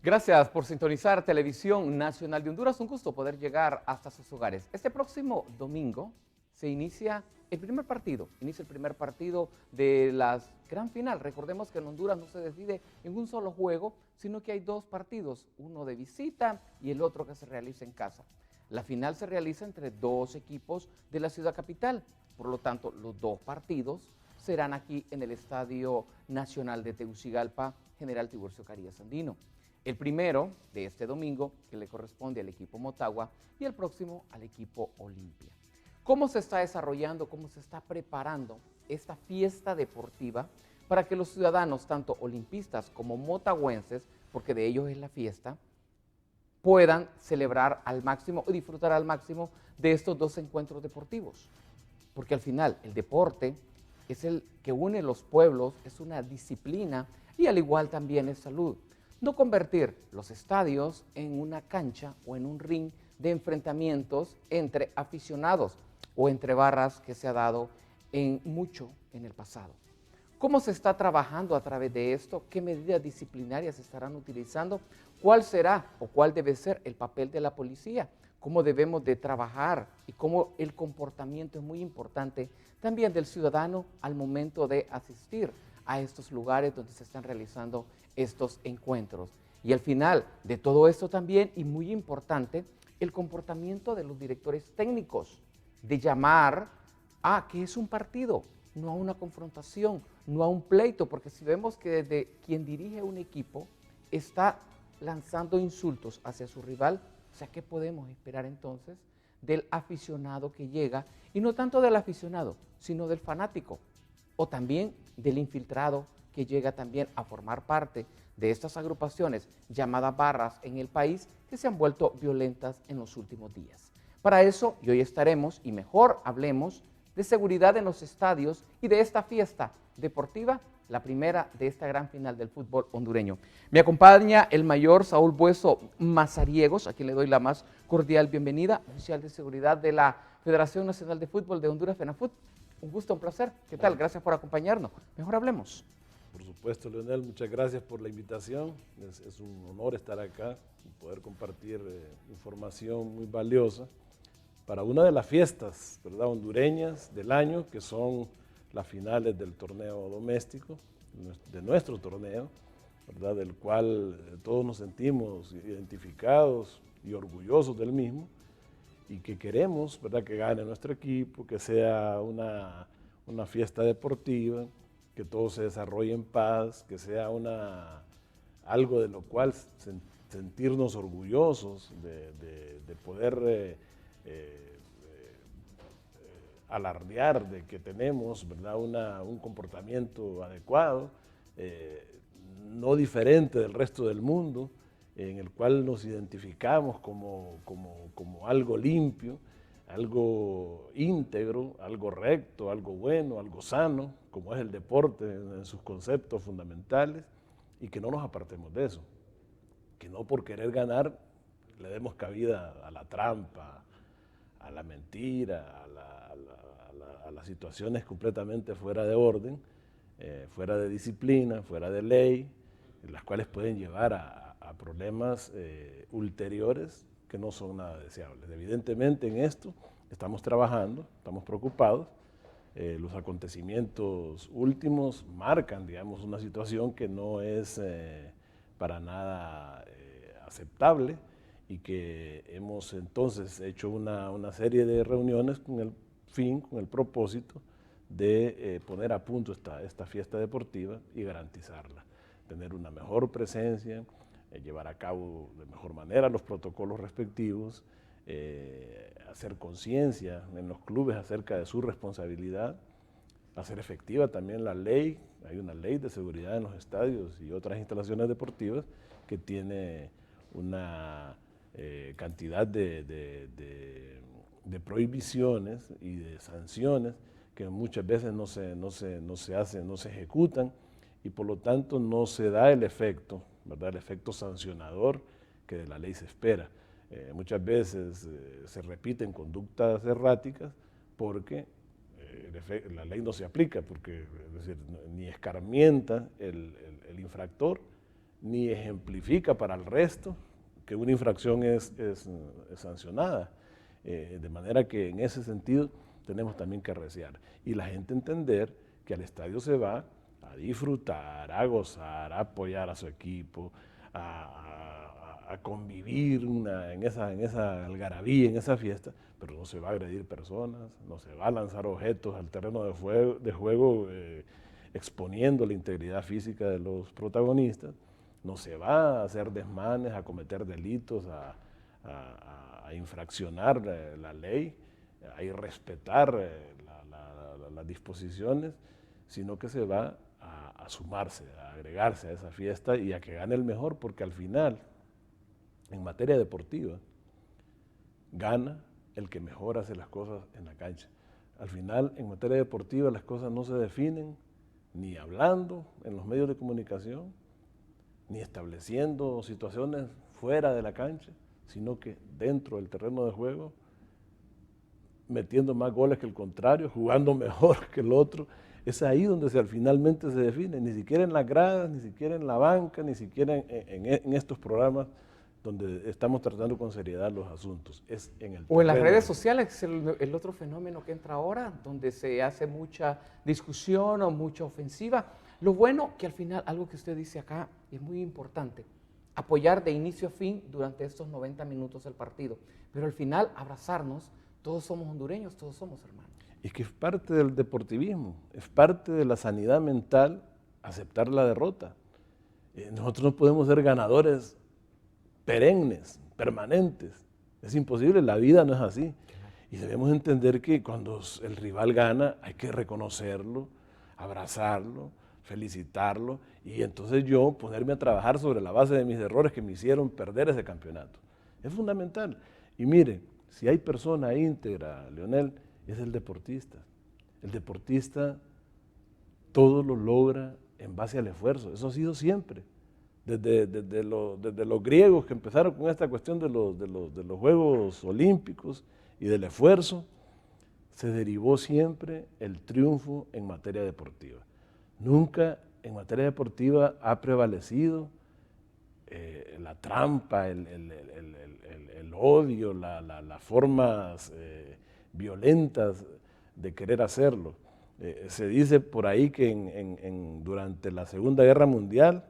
Gracias por sintonizar Televisión Nacional de Honduras. Un gusto poder llegar hasta sus hogares. Este próximo domingo se inicia el primer partido de la gran final. Recordemos que en Honduras no se decide en un solo juego, sino que hay dos partidos, uno de visita y el otro que se realiza en casa. La final se realiza entre dos equipos de la ciudad capital, por lo tanto los dos partidos serán aquí en el Estadio Nacional de Tegucigalpa, General Tiburcio Carías Andino. El primero de este domingo, que le corresponde al equipo Motagua, y el próximo al equipo Olimpia. ¿Cómo se está desarrollando, cómo se está preparando esta fiesta deportiva para que los ciudadanos, tanto olimpistas como motagüenses, porque de ellos es la fiesta, puedan celebrar al máximo y disfrutar al máximo de estos dos encuentros deportivos? Porque al final el deporte es el que une los pueblos, es una disciplina y al igual también es salud. No convertir los estadios en una cancha o en un ring de enfrentamientos entre aficionados o entre barras que se ha dado mucho en el pasado. ¿Cómo se está trabajando a través de esto? ¿Qué medidas disciplinarias se estarán utilizando? ¿Cuál será o cuál debe ser el papel de la policía? ¿Cómo debemos de trabajar? Y cómo el comportamiento es muy importante también del ciudadano al momento de asistir a estos lugares donde se están realizando estos encuentros. Y al final de todo esto también, y muy importante, el comportamiento de los directores técnicos, de llamar a que es un partido, no a una confrontación, no a un pleito, porque si vemos que desde quien dirige un equipo está lanzando insultos hacia su rival, o sea, ¿qué podemos esperar entonces del aficionado que llega? Y no tanto del aficionado, sino del fanático, o también del infiltrado que llega también a formar parte de estas agrupaciones llamadas barras en el país que se han vuelto violentas en los últimos días. Para eso, y hoy estaremos, y mejor hablemos de seguridad en los estadios y de esta fiesta deportiva, la primera de esta gran final del fútbol hondureño. Me acompaña el mayor Saúl Bueso Mazariegos, a quien le doy la más cordial bienvenida, oficial de seguridad de la Federación Nacional de Fútbol de Honduras, FENAFUT. Un gusto, un placer. ¿Qué tal? Gracias por acompañarnos. Mejor hablemos. Por supuesto, Leonel, muchas gracias por la invitación. Es un honor estar acá y poder compartir información muy valiosa para una de las fiestas, ¿verdad?, hondureñas del año, que son las finales del torneo doméstico, de nuestro torneo, ¿verdad?, del cual todos nos sentimos identificados y orgullosos del mismo, y que queremos, ¿verdad?, que gane nuestro equipo, que sea una fiesta deportiva, que todo se desarrolle en paz, que sea algo de lo cual sentirnos orgullosos de poder alardear de que tenemos, ¿verdad?, un comportamiento adecuado, no diferente del resto del mundo, en el cual nos identificamos como algo limpio, algo íntegro, algo recto, algo bueno, algo sano, como es el deporte en sus conceptos fundamentales, y que no nos apartemos de eso, que no por querer ganar le demos cabida a la trampa, a la mentira, a las situaciones completamente fuera de orden, fuera de disciplina, fuera de ley, las cuales pueden llevar a problemas ulteriores que no son nada deseables. Evidentemente en esto estamos trabajando, estamos preocupados. Los acontecimientos últimos marcan, digamos, una situación que no es para nada aceptable, y que hemos entonces hecho una serie de reuniones con el fin, con el propósito de poner a punto esta fiesta deportiva y garantizarla, tener una mejor presencia, llevar a cabo de mejor manera los protocolos respectivos, hacer conciencia en los clubes acerca de su responsabilidad, hacer efectiva también la ley. Hay una ley de seguridad en los estadios y otras instalaciones deportivas que tiene una cantidad de prohibiciones y de sanciones que muchas veces no se hacen, no se ejecutan, y por lo tanto no se da el efecto, ¿verdad?, el efecto sancionador que de la ley se espera. Muchas veces se repiten conductas erráticas porque la ley no se aplica, porque es decir, ni escarmienta el infractor, ni ejemplifica para el resto que una infracción es sancionada. De manera que en ese sentido tenemos también que arreciar. Y la gente entender que al estadio se va a disfrutar, a gozar, a apoyar a su equipo, a convivir en esa algarabía, en esa fiesta, pero no se va a agredir personas, no se va a lanzar objetos al terreno de juego exponiendo la integridad física de los protagonistas, no se va a hacer desmanes, a cometer delitos, a infraccionar la ley, a irrespetar las disposiciones, sino que se va a sumarse, a agregarse a esa fiesta y a que gane el mejor, porque al final, en materia deportiva, gana el que mejor hace las cosas en la cancha. Al final, en materia deportiva, las cosas no se definen ni hablando en los medios de comunicación, ni estableciendo situaciones fuera de la cancha, sino que dentro del terreno de juego, metiendo más goles que el contrario, jugando mejor que el otro. Es ahí donde finalmente se define, ni siquiera en las gradas, ni siquiera en la banca, ni siquiera en estos programas donde estamos tratando con seriedad los asuntos. Es en el o en las redes sociales, es el otro fenómeno que entra ahora, donde se hace mucha discusión o mucha ofensiva. Lo bueno que al final, algo que usted dice acá, es muy importante, apoyar de inicio a fin durante estos 90 minutos el partido, pero al final abrazarnos, todos somos hondureños, todos somos hermanos. Es que es parte del deportivismo, es parte de la sanidad mental aceptar la derrota. Nosotros no podemos ser ganadores perennes, permanentes. Es imposible, la vida no es así. Y debemos entender que cuando el rival gana hay que reconocerlo, abrazarlo, felicitarlo y entonces yo ponerme a trabajar sobre la base de mis errores que me hicieron perder ese campeonato. Es fundamental. Y mire, si hay persona íntegra, Leonel, es el deportista. El deportista todo lo logra en base al esfuerzo. Eso ha sido siempre. Desde los griegos que empezaron con esta cuestión de los Juegos Olímpicos y del esfuerzo, se derivó siempre el triunfo en materia deportiva. Nunca en materia deportiva ha prevalecido la trampa, el odio, las formas violentas de querer hacerlo. Se dice por ahí que durante la Segunda Guerra Mundial,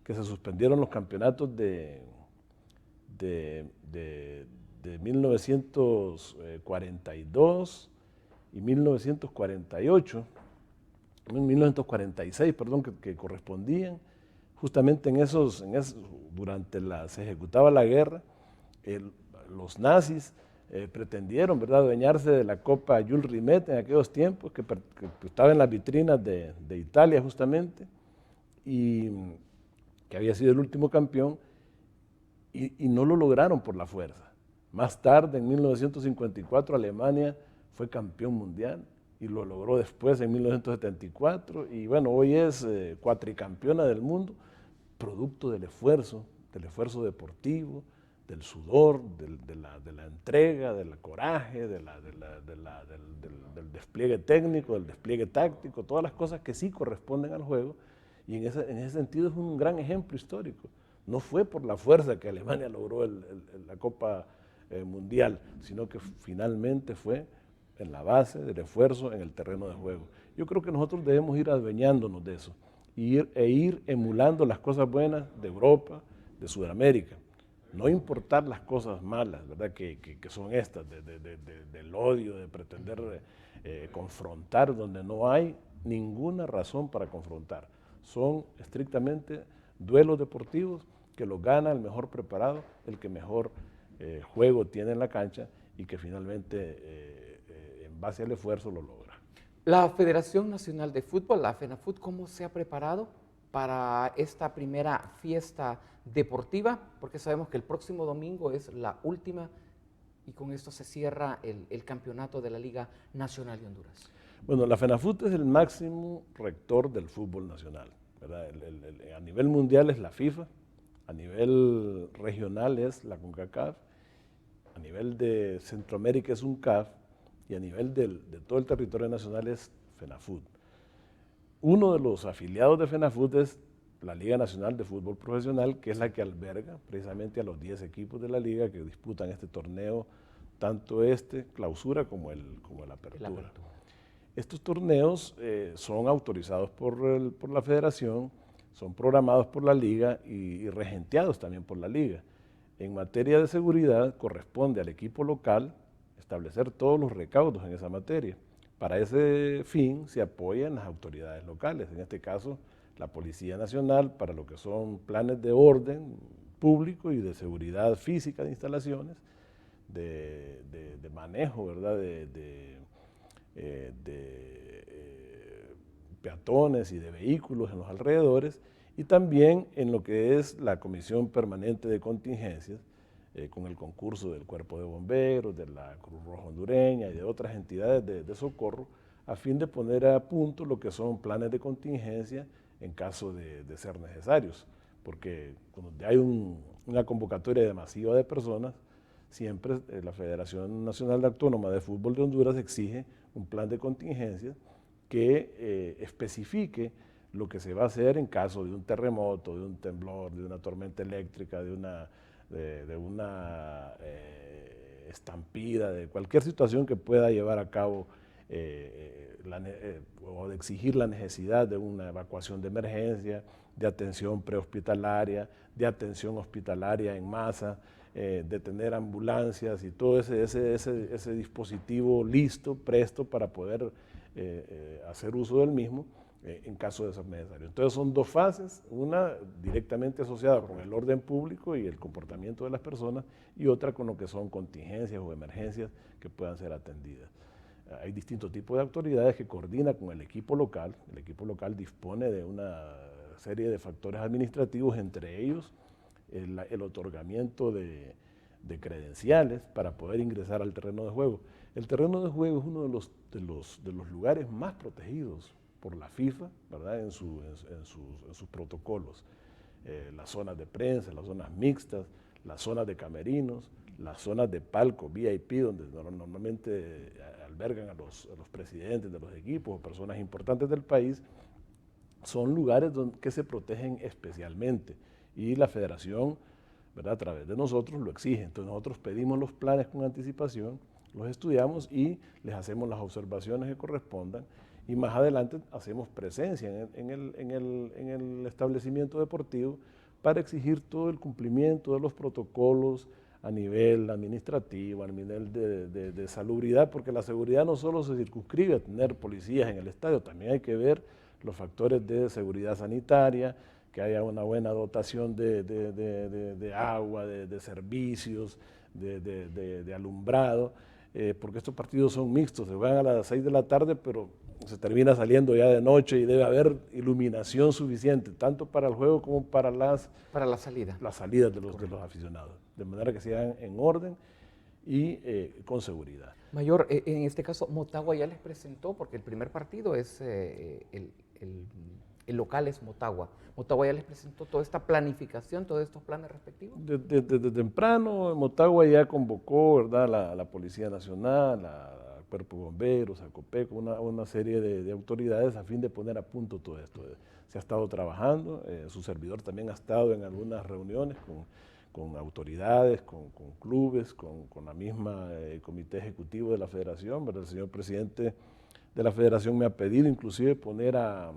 que se suspendieron los campeonatos de 1942 y 1948, 1946, perdón, que correspondían justamente durante se ejecutaba la guerra, los nazis pretendieron, ¿verdad?, adueñarse de la Copa Jules Rimet en aquellos tiempos, que estaba en las vitrinas de Italia justamente, y que había sido el último campeón, y no lo lograron por la fuerza. Más tarde, en 1954, Alemania fue campeón mundial y lo logró después en 1974, y bueno, hoy es cuatricampeona del mundo, producto del esfuerzo deportivo, del sudor, de la entrega, del coraje, del despliegue técnico, del despliegue táctico, todas las cosas que sí corresponden al juego, y en ese sentido es un gran ejemplo histórico. No fue por la fuerza que Alemania logró la Copa Mundial, sino que finalmente fue en la base del esfuerzo en el terreno de juego. Yo creo que nosotros debemos ir adueñándonos de eso e ir emulando las cosas buenas de Europa, de Sudamérica. No importar las cosas malas, ¿verdad?, que son estas, del odio, de pretender confrontar donde no hay ninguna razón para confrontar. Son estrictamente duelos deportivos que los gana el mejor preparado, el que mejor juego tiene en la cancha y que finalmente en base al esfuerzo lo logra. La Federación Nacional de Fútbol, la FENAFUT, ¿cómo se ha preparado para esta primera fiesta deportiva? Porque sabemos que el próximo domingo es la última y con esto se cierra el campeonato de la Liga Nacional de Honduras. Bueno, la FENAFUT es el máximo rector del fútbol nacional, ¿verdad? A nivel mundial es la FIFA, a nivel regional es la CONCACAF, a nivel de Centroamérica es UNCAF y a nivel de todo el territorio nacional es FENAFUT. Uno de los afiliados de FENAFUT es la Liga Nacional de Fútbol Profesional, que es la que alberga precisamente a los 10 equipos de la liga que disputan este torneo, tanto clausura como el apertura. Estos torneos son autorizados por la federación, son programados por la liga y regenteados también por la liga. En materia de seguridad corresponde al equipo local establecer todos los recaudos en esa materia. Para ese fin se apoyan las autoridades locales, en este caso la Policía Nacional, para lo que son planes de orden público y de seguridad física de instalaciones, de manejo, ¿verdad? de peatones y de vehículos en los alrededores, y también en lo que es la Comisión Permanente de Contingencias, con el concurso del Cuerpo de Bomberos, de la Cruz Roja Hondureña y de otras entidades de socorro, a fin de poner a punto lo que son planes de contingencia en caso de ser necesarios, porque cuando hay una convocatoria masiva de personas, siempre la Federación Nacional Autónoma de Fútbol de Honduras exige un plan de contingencia que especifique lo que se va a hacer en caso de un terremoto, de un temblor, de una tormenta eléctrica, de una estampida, de cualquier situación que pueda llevar a cabo o de exigir la necesidad de una evacuación de emergencia, de atención prehospitalaria, de atención hospitalaria en masa, de tener ambulancias y todo ese dispositivo listo, presto para poder hacer uso del mismo en caso de ser necesario. Entonces son dos fases, una directamente asociada con el orden público y el comportamiento de las personas, y otra con lo que son contingencias o emergencias que puedan ser atendidas. Hay distintos tipos de autoridades que coordinan con el equipo local. El equipo local dispone de una serie de factores administrativos, entre ellos el otorgamiento de credenciales para poder ingresar al terreno de juego. El terreno de juego es uno de los lugares más protegidos por la FIFA, ¿verdad? en sus protocolos. Las zonas de prensa, las zonas mixtas, las zonas de camerinos, las zonas de palco VIP, donde normalmente albergan a los presidentes de los equipos o personas importantes del país, son lugares que se protegen especialmente, y la federación, ¿verdad?, a través de nosotros lo exige. Entonces nosotros pedimos los planes con anticipación, los estudiamos y les hacemos las observaciones que correspondan, y más adelante hacemos presencia en el establecimiento deportivo para exigir todo el cumplimiento de los protocolos a nivel administrativo, a nivel de salubridad, porque la seguridad no solo se circunscribe a tener policías en el estadio, también hay que ver los factores de seguridad sanitaria, que haya una buena dotación de agua, de servicios, de alumbrado, porque estos partidos son mixtos, se juegan a las 6 de la tarde, pero se termina saliendo ya de noche y debe haber iluminación suficiente, tanto para el juego como para la salida. Las salidas de los aficionados, de manera que sean en orden y con seguridad. Mayor, en este caso, Motagua ya les presentó, porque el primer partido es el local es Motagua. Motagua ya les presentó toda esta planificación, todos estos planes respectivos. Desde temprano, Motagua ya convocó, ¿verdad?, a la Policía Nacional, al Cuerpo de Bomberos, a COPECO, una serie de autoridades a fin de poner a punto todo esto. Se ha estado trabajando, su servidor también ha estado en algunas reuniones con autoridades, con clubes, con la misma comité ejecutivo de la federación, ¿verdad? El señor presidente de la federación me ha pedido inclusive poner a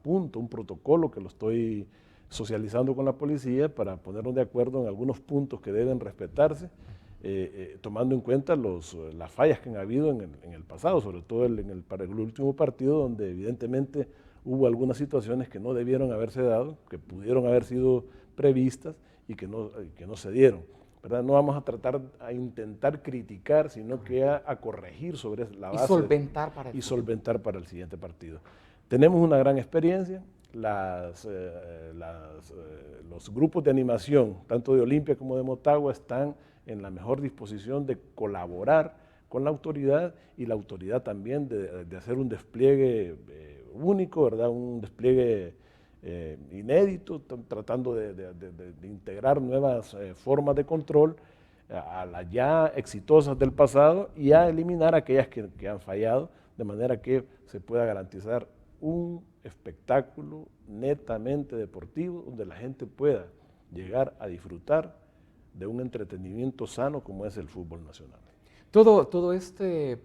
punto un protocolo que lo estoy socializando con la policía para ponernos de acuerdo en algunos puntos que deben respetarse, tomando en cuenta las fallas que han habido en el pasado, sobre todo para el último partido, donde evidentemente hubo algunas situaciones que no debieron haberse dado, que pudieron haber sido previstas y que no se dieron, ¿verdad? No vamos a tratar a intentar criticar, sino que a corregir sobre la base. Y solventar para el siguiente partido. Tenemos una gran experiencia, los grupos de animación, tanto de Olimpia como de Motagua, están en la mejor disposición de colaborar con la autoridad, y la autoridad también de hacer un despliegue único, ¿verdad? Un despliegue inédito, tratando de integrar nuevas formas de control a las ya exitosas del pasado y a eliminar aquellas que han fallado, de manera que se pueda garantizar un espectáculo netamente deportivo donde la gente pueda llegar a disfrutar de un entretenimiento sano como es el fútbol nacional. Todo este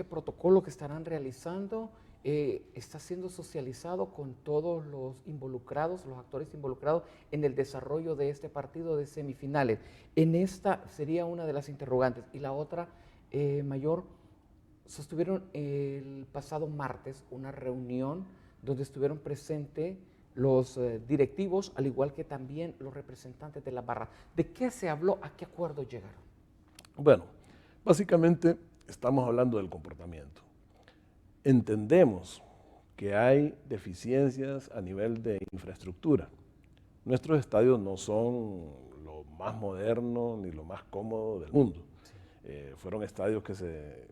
protocolo que estarán realizando está siendo socializado con todos los involucrados, los actores involucrados en el desarrollo de este partido de semifinales. En esta sería una de las interrogantes. Y la otra, Mayor, sostuvieron el pasado martes una reunión donde estuvieron presentes los directivos, al igual que también los representantes de la barra. ¿De qué se habló? ¿A qué acuerdo llegaron? Bueno, básicamente estamos hablando del comportamiento. Entendemos que hay deficiencias a nivel de infraestructura. Nuestros estadios no son lo más moderno ni lo más cómodo del mundo. Fueron estadios que se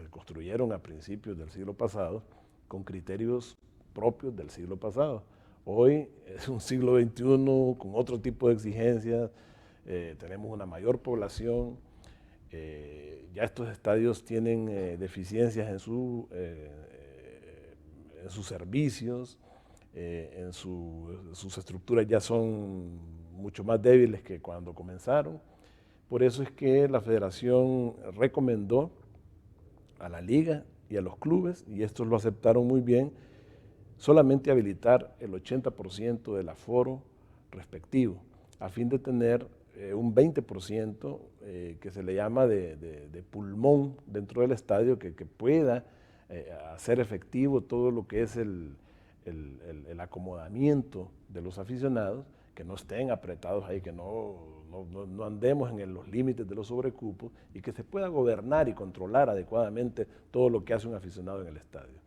construyeron a principios del siglo pasado con criterios propios del siglo pasado. Hoy es un siglo XXI con otro tipo de exigencias, tenemos una mayor población, ya estos estadios tienen deficiencias en sus servicios, sus estructuras ya son mucho más débiles que cuando comenzaron. Por eso es que la federación recomendó a la liga y a los clubes, y estos lo aceptaron muy bien, solamente habilitar el 80% del aforo respectivo, a fin de tener un 20% que se le llama de pulmón dentro del estadio, que pueda hacer efectivo todo lo que es el acomodamiento de los aficionados, que no estén apretados ahí, que no andemos en los límites de los sobrecupos y que se pueda gobernar y controlar adecuadamente todo lo que hace un aficionado en el estadio.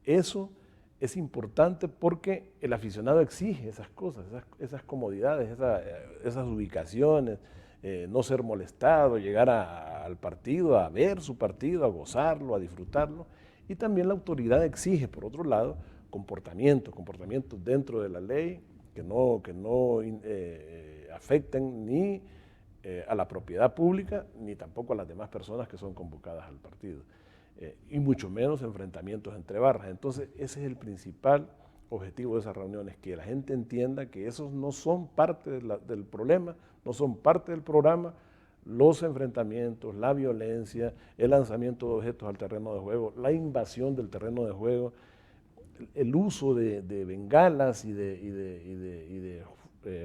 Eso es importante porque el aficionado exige esas cosas, esas comodidades, esas ubicaciones, no ser molestado, llegar al partido, a ver su partido, a gozarlo, a disfrutarlo. Y también la autoridad exige, por otro lado, comportamientos dentro de la ley que no afecten ni a la propiedad pública, ni tampoco a las demás personas que son convocadas al partido. Y mucho menos enfrentamientos entre barras. Entonces, ese es el principal objetivo de esas reuniones, que la gente entienda que esos no son parte del problema, no son parte del programa, los enfrentamientos, la violencia, el lanzamiento de objetos al terreno de juego, la invasión del terreno de juego, el uso de bengalas y de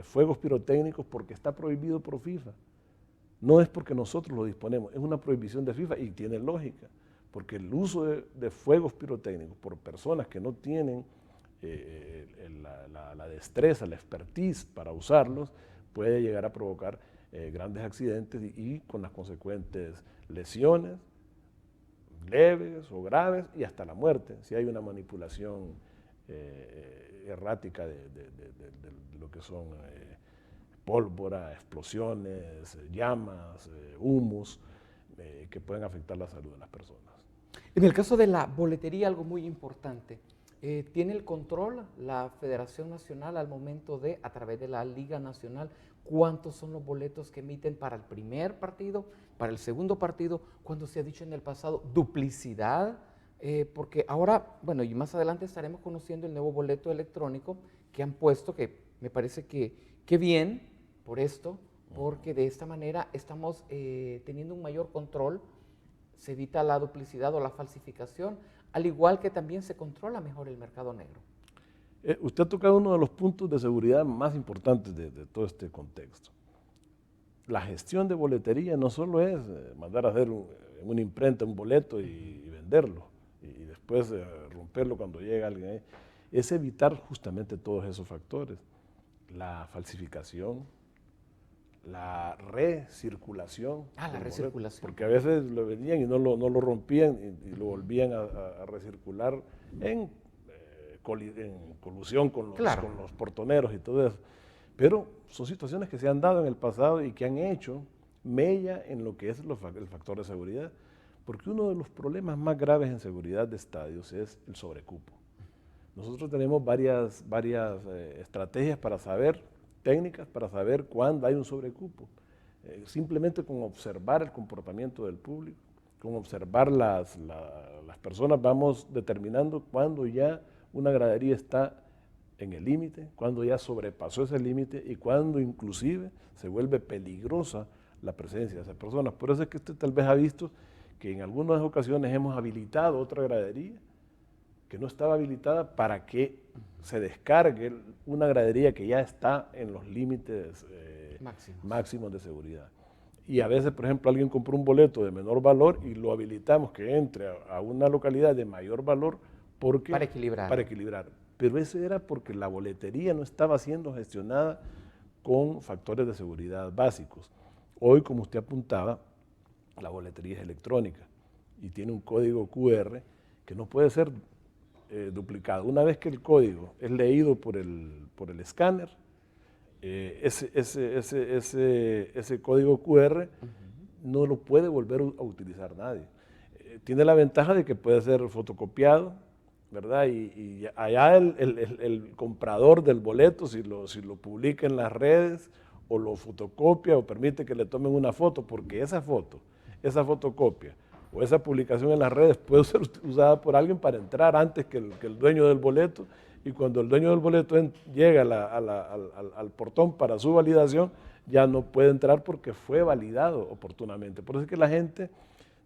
fuegos pirotécnicos, porque está prohibido por FIFA. No es porque nosotros lo disponemos, es una prohibición de FIFA y tiene lógica, porque el uso de fuegos pirotécnicos por personas que no tienen la destreza, la expertise para usarlos, puede llegar a provocar grandes accidentes y con las consecuentes lesiones leves o graves y hasta la muerte, si hay una manipulación errática de lo que son pólvora, explosiones, llamas, humus, que pueden afectar la salud de las personas. En el caso de la boletería, algo muy importante. ¿Tiene el control la Federación Nacional al momento de, a través de la Liga Nacional, cuántos son los boletos que emiten para el primer partido, para el segundo partido, cuando se ha dicho en el pasado duplicidad? Porque ahora, bueno, y más adelante estaremos conociendo el nuevo boleto electrónico que han puesto, que me parece que bien por esto, porque de esta manera estamos teniendo un mayor control, se evita la duplicidad o la falsificación, al igual que también se controla mejor el mercado negro. Usted ha tocado uno de los puntos de seguridad más importantes de todo este contexto. La gestión de boletería no solo es mandar a hacer en una imprenta un boleto y venderlo, y después romperlo cuando llega alguien ahí. Es evitar justamente todos esos factores. La falsificación, la recirculación. La recirculación. Porque a veces lo vendían y no lo rompían y lo volvían a recircular en colusión con los portoneros y todo eso. Pero son situaciones que se han dado en el pasado y que han hecho mella en lo que es el factor de seguridad. Porque uno de los problemas más graves en seguridad de estadios es el sobrecupo. Nosotros tenemos varias estrategias para saber, técnicas para saber cuándo hay un sobrecupo. Simplemente con observar el comportamiento del público, con observar las personas, vamos determinando cuándo ya una gradería está en el límite, cuando ya sobrepasó ese límite y cuando inclusive se vuelve peligrosa la presencia de esas personas. Por eso es que usted tal vez ha visto que en algunas ocasiones hemos habilitado otra gradería que no estaba habilitada para que se descargue una gradería que ya está en los límites máximos de seguridad. Y a veces, por ejemplo, alguien compró un boleto de menor valor y lo habilitamos que entre a una localidad de mayor valor porque, para equilibrar. Pero eso era porque la boletería no estaba siendo gestionada con factores de seguridad básicos. Hoy, como usted apuntaba, la boletería es electrónica y tiene un código QR que no puede ser duplicado. Una vez que el código es leído por el escáner, ese código QR no lo puede volver a utilizar nadie. Tiene la ventaja de que puede ser fotocopiado, ¿verdad? Y allá el comprador del boleto, si lo publica en las redes o lo fotocopia o permite que le tomen una foto, porque esa foto, esa fotocopia o esa publicación en las redes puede ser usada por alguien para entrar antes que el dueño del boleto, y cuando el dueño del boleto llega al portón para su validación, ya no puede entrar porque fue validado oportunamente. Por eso es que la gente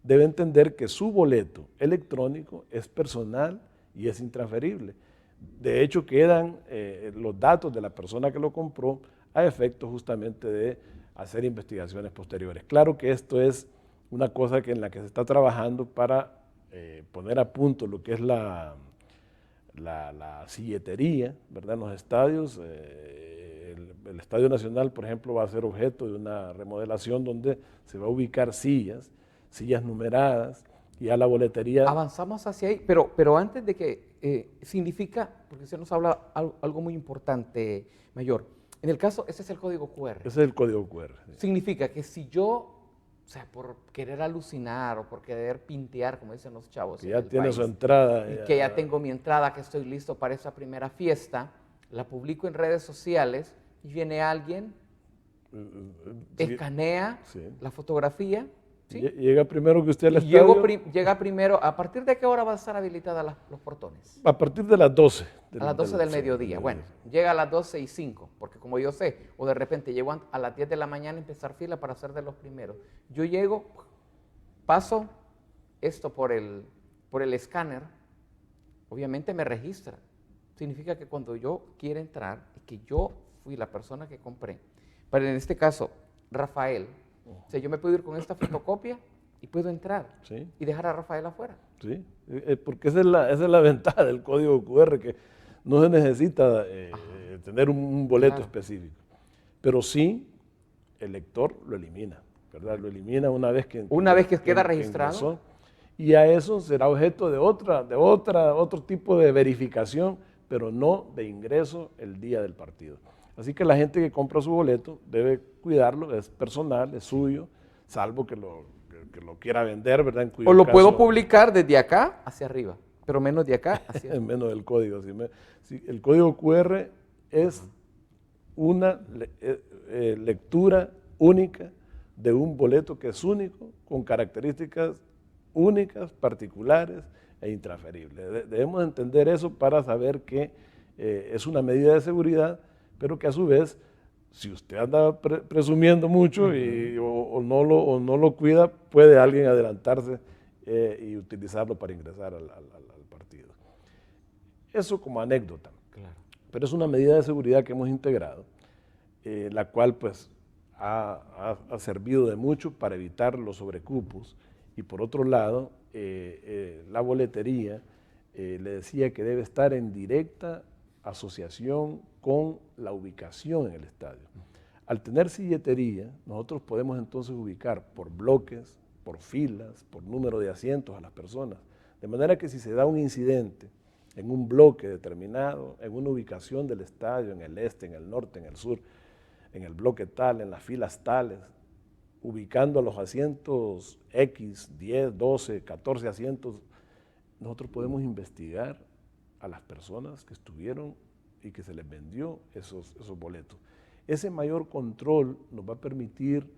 debe entender que su boleto electrónico es personal y es intransferible. De hecho, quedan los datos de la persona que lo compró a efecto justamente de hacer investigaciones posteriores. Claro que esto es una cosa en la que se está trabajando para poner a punto lo que es la silletería, ¿verdad? En los estadios. El Estadio Nacional, por ejemplo, va a ser objeto de una remodelación donde se va a ubicar sillas numeradas, y a la boletería. Avanzamos hacia ahí, pero antes de que significa, porque se nos habla algo muy importante, Mayor. En el caso, ese es el código QR. Ese es el código QR. Sí. Significa que si yo, o sea, por querer alucinar o por querer pintear, como dicen los chavos, que ya tiene su entrada. Y que ya tengo mi entrada, que estoy listo para esa primera fiesta, la publico en redes sociales y viene alguien, escanea la fotografía. ¿Sí? Llega primero que usted al estadio. Llega primero. ¿A partir de qué hora van a estar habilitadas los portones? A partir de las 12. A las 12 del mediodía. Bueno, llega a las 12:05, porque como yo sé, o de repente llego a las 10 de la mañana a empezar fila para ser de los primeros. Yo llego, paso esto por el escáner, obviamente me registra. Significa que cuando yo quiera entrar, y que yo fui la persona que compré, pero en este caso, Rafael, o sea, yo me puedo ir con esta fotocopia y puedo entrar y dejar a Rafael afuera. Sí, porque esa es la ventaja del código QR, que no se necesita tener un boleto específico. Pero sí, el lector lo elimina, ¿verdad? Lo elimina una vez que queda registrado. Ingresó, y a eso será objeto de otro tipo de verificación, pero no de ingreso el día del partido. Así que la gente que compra su boleto debe cuidarlo, es personal, es suyo, salvo que lo quiera vender, ¿verdad? O lo puedo publicar desde acá hacia arriba, pero menos de acá hacia arriba. Menos del código. El código QR es una lectura única de un boleto que es único, con características únicas, particulares e intransferibles. Debemos entender eso para saber que es una medida de seguridad, pero que a su vez, si usted anda presumiendo mucho o no lo cuida, puede alguien adelantarse y utilizarlo para ingresar al partido. Eso como anécdota. Claro. Pero es una medida de seguridad que hemos integrado, la cual pues ha servido de mucho para evitar los sobrecupos. Y por otro lado, la boletería le decía que debe estar en directa asociación con la ubicación en el estadio. Al tener silletería, nosotros podemos entonces ubicar por bloques, por filas, por número de asientos a las personas, de manera que si se da un incidente en un bloque determinado, en una ubicación del estadio, en el este, en el norte, en el sur, en el bloque tal, en las filas tales, ubicando los asientos X, 10, 12, 14 asientos, nosotros podemos investigar a las personas que estuvieron y que se les vendió esos boletos. Ese mayor control nos va a permitir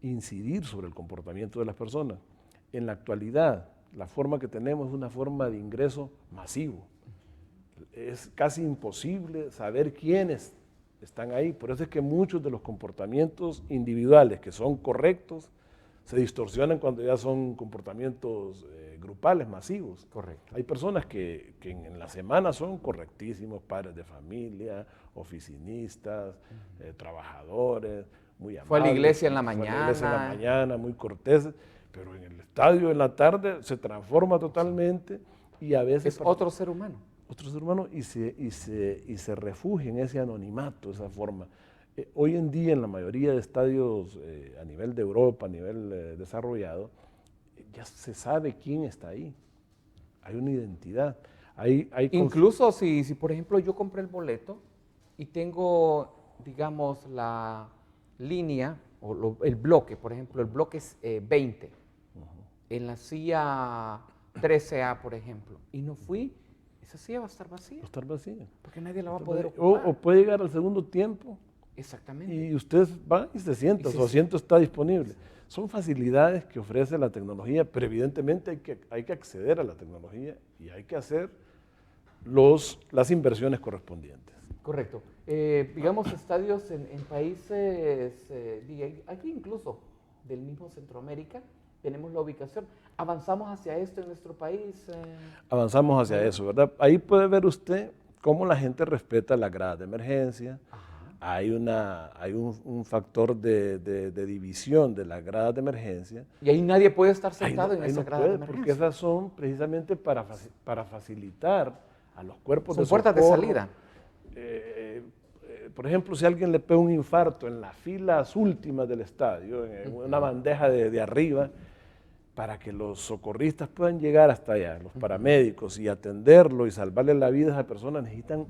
incidir sobre el comportamiento de las personas. En la actualidad, la forma que tenemos es una forma de ingreso masivo. es casi imposible saber quiénes están ahí. Por eso es que muchos de los comportamientos individuales que son correctos se distorsionan cuando ya son comportamientos grupales, masivos. Correcto. Hay personas que en la semana son correctísimos, padres de familia, oficinistas, trabajadores, muy amables. Fue a la iglesia en la Fue a la iglesia en la mañana. mañana, muy corteses, pero en el estadio en la tarde se transforma totalmente y a veces... Es otro ser humano. Otro ser humano y se refugia en ese anonimato, esa forma. Hoy en día en la mayoría de estadios a nivel de Europa, a nivel desarrollado, ya se sabe quién está ahí. Hay una identidad. Incluso si, por ejemplo, yo compré el boleto y tengo, digamos, la línea o el bloque, por ejemplo, el bloque es 20, en la silla 13A, por ejemplo, y no fui, esa silla va a estar vacía. Va a estar vacía. Porque nadie la va a poder ocupar. O puede llegar al segundo tiempo. Exactamente. Y usted va y se sienta, su asiento está disponible. Son facilidades que ofrece la tecnología, pero evidentemente hay que acceder a la tecnología y hay que hacer las inversiones correspondientes. Correcto. Digamos, estadios en países, aquí incluso del mismo Centroamérica, tenemos la ubicación. ¿Avanzamos hacia esto en nuestro país? Avanzamos hacia eso, ¿verdad? Ahí puede ver usted cómo la gente respeta las gradas de emergencia. Hay un factor de división de las gradas de emergencia. Y ahí nadie puede estar sentado en esa grada de emergencia. Porque esas son precisamente para facilitar a los cuerpos de socorro. Son puertas de salida. Por ejemplo, si a alguien le pega un infarto en las filas últimas del estadio, en una bandeja de arriba, para que los socorristas puedan llegar hasta allá, los paramédicos, y atenderlo y salvarle la vida a esa persona, necesitan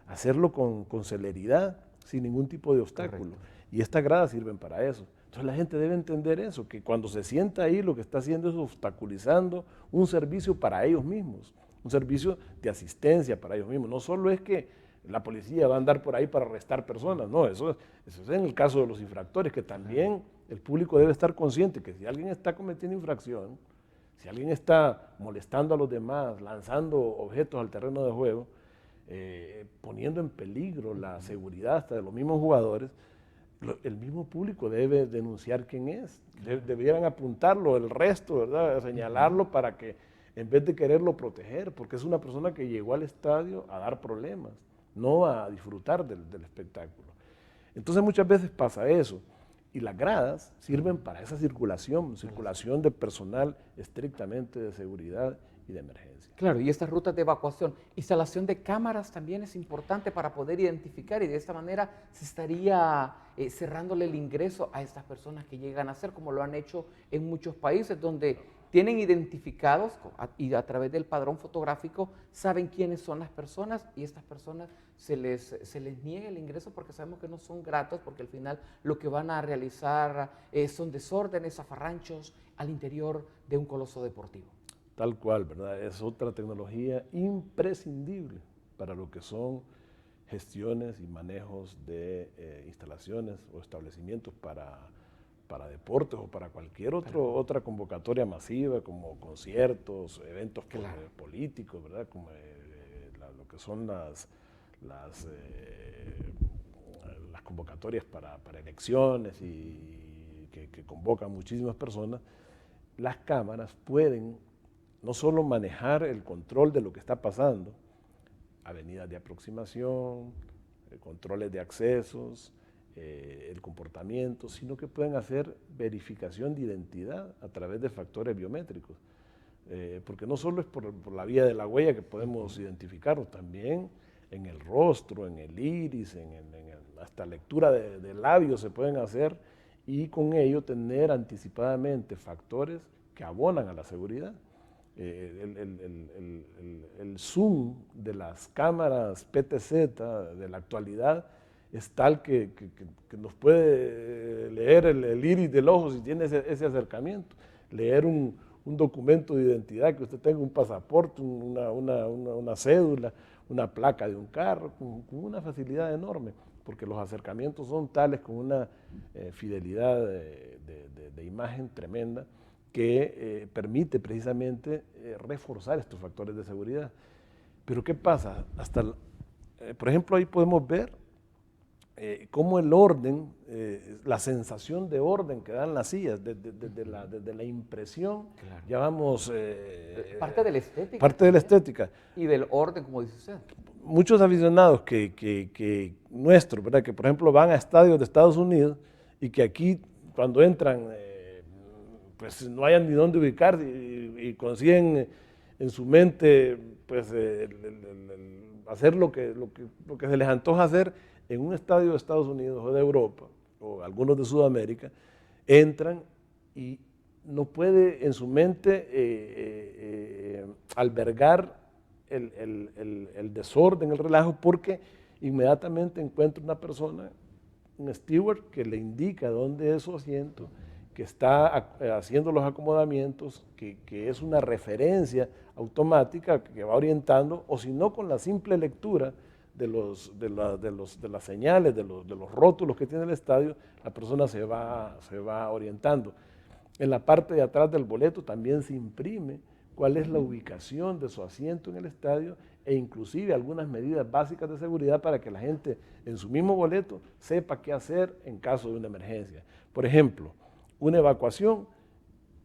hacerlo con celeridad, sin ningún tipo de obstáculo. Correcto. Y estas gradas sirven para eso. Entonces la gente debe entender eso, que cuando se sienta ahí lo que está haciendo es obstaculizando un servicio para ellos mismos, un servicio de asistencia para ellos mismos. No solo es que la policía va a andar por ahí para arrestar personas, no, eso es en el caso de los infractores, que también el público debe estar consciente que si alguien está cometiendo infracción, si alguien está molestando a los demás, lanzando objetos al terreno de juego, poniendo en peligro la seguridad hasta de los mismos jugadores, el mismo público debe denunciar quién es. Debieran apuntarlo, el resto, ¿verdad? Señalarlo para que, en vez de quererlo proteger, porque es una persona que llegó al estadio a dar problemas, no a disfrutar del espectáculo. Entonces muchas veces pasa eso. Y las gradas sirven para esa circulación de personal estrictamente de seguridad y de emergencia. Claro, y estas rutas de evacuación, instalación de cámaras también es importante para poder identificar y de esta manera se estaría cerrándole el ingreso a estas personas que llegan a ser, como lo han hecho en muchos países donde tienen identificados y a través del padrón fotográfico saben quiénes son las personas y estas personas se les niega el ingreso porque sabemos que no son gratos, porque al final lo que van a realizar son desórdenes, zafarranchos al interior de un coloso deportivo. Tal cual, ¿verdad? Es otra tecnología imprescindible para lo que son gestiones y manejos de instalaciones o establecimientos para deportes o para cualquier otra convocatoria masiva, como conciertos, eventos políticos, ¿verdad? Como lo que son las convocatorias para elecciones y que convocan muchísimas personas. Las cámaras pueden no solo manejar el control de lo que está pasando, avenidas de aproximación, controles de accesos, el comportamiento, sino que pueden hacer verificación de identidad a través de factores biométricos. Porque no solo es por la vía de la huella que podemos identificarlo, también en el rostro, en el iris, hasta lectura de labios se pueden hacer y con ello tener anticipadamente factores que abonan a la seguridad. El zoom de las cámaras PTZ de la actualidad es tal que nos puede leer el iris del ojo si tiene ese acercamiento, leer un documento de identidad, que usted tenga un pasaporte, una cédula, una placa de un carro, con una facilidad enorme, porque los acercamientos son tales con una fidelidad de imagen tremenda, que permite precisamente reforzar estos factores de seguridad. Pero ¿qué pasa? Por ejemplo, ahí podemos ver cómo el orden, la sensación de orden que dan las sillas, desde la impresión, Claro. ya vamos... Parte de la estética. Parte de la estética. Y del orden, como dice usted. Muchos aficionados nuestros, ¿verdad? Que por ejemplo van a estadios de Estados Unidos y que aquí cuando entran pues no hayan ni dónde ubicarse y consiguen en su mente pues hacer lo que se les antoja hacer en un estadio de Estados Unidos o de Europa o algunos de Sudamérica, entran y no puede en su mente albergar el desorden, el relajo, porque inmediatamente encuentra una persona, un steward, que le indica dónde es su asiento, que está haciendo los acomodamientos, que es una referencia automática que va orientando, o si no con la simple lectura de las señales, de los rótulos que tiene el estadio, la persona se va orientando. En la parte de atrás del boleto también se imprime cuál es la ubicación de su asiento en el estadio e inclusive algunas medidas básicas de seguridad para que la gente en su mismo boleto sepa qué hacer en caso de una emergencia. Por ejemplo, una evacuación,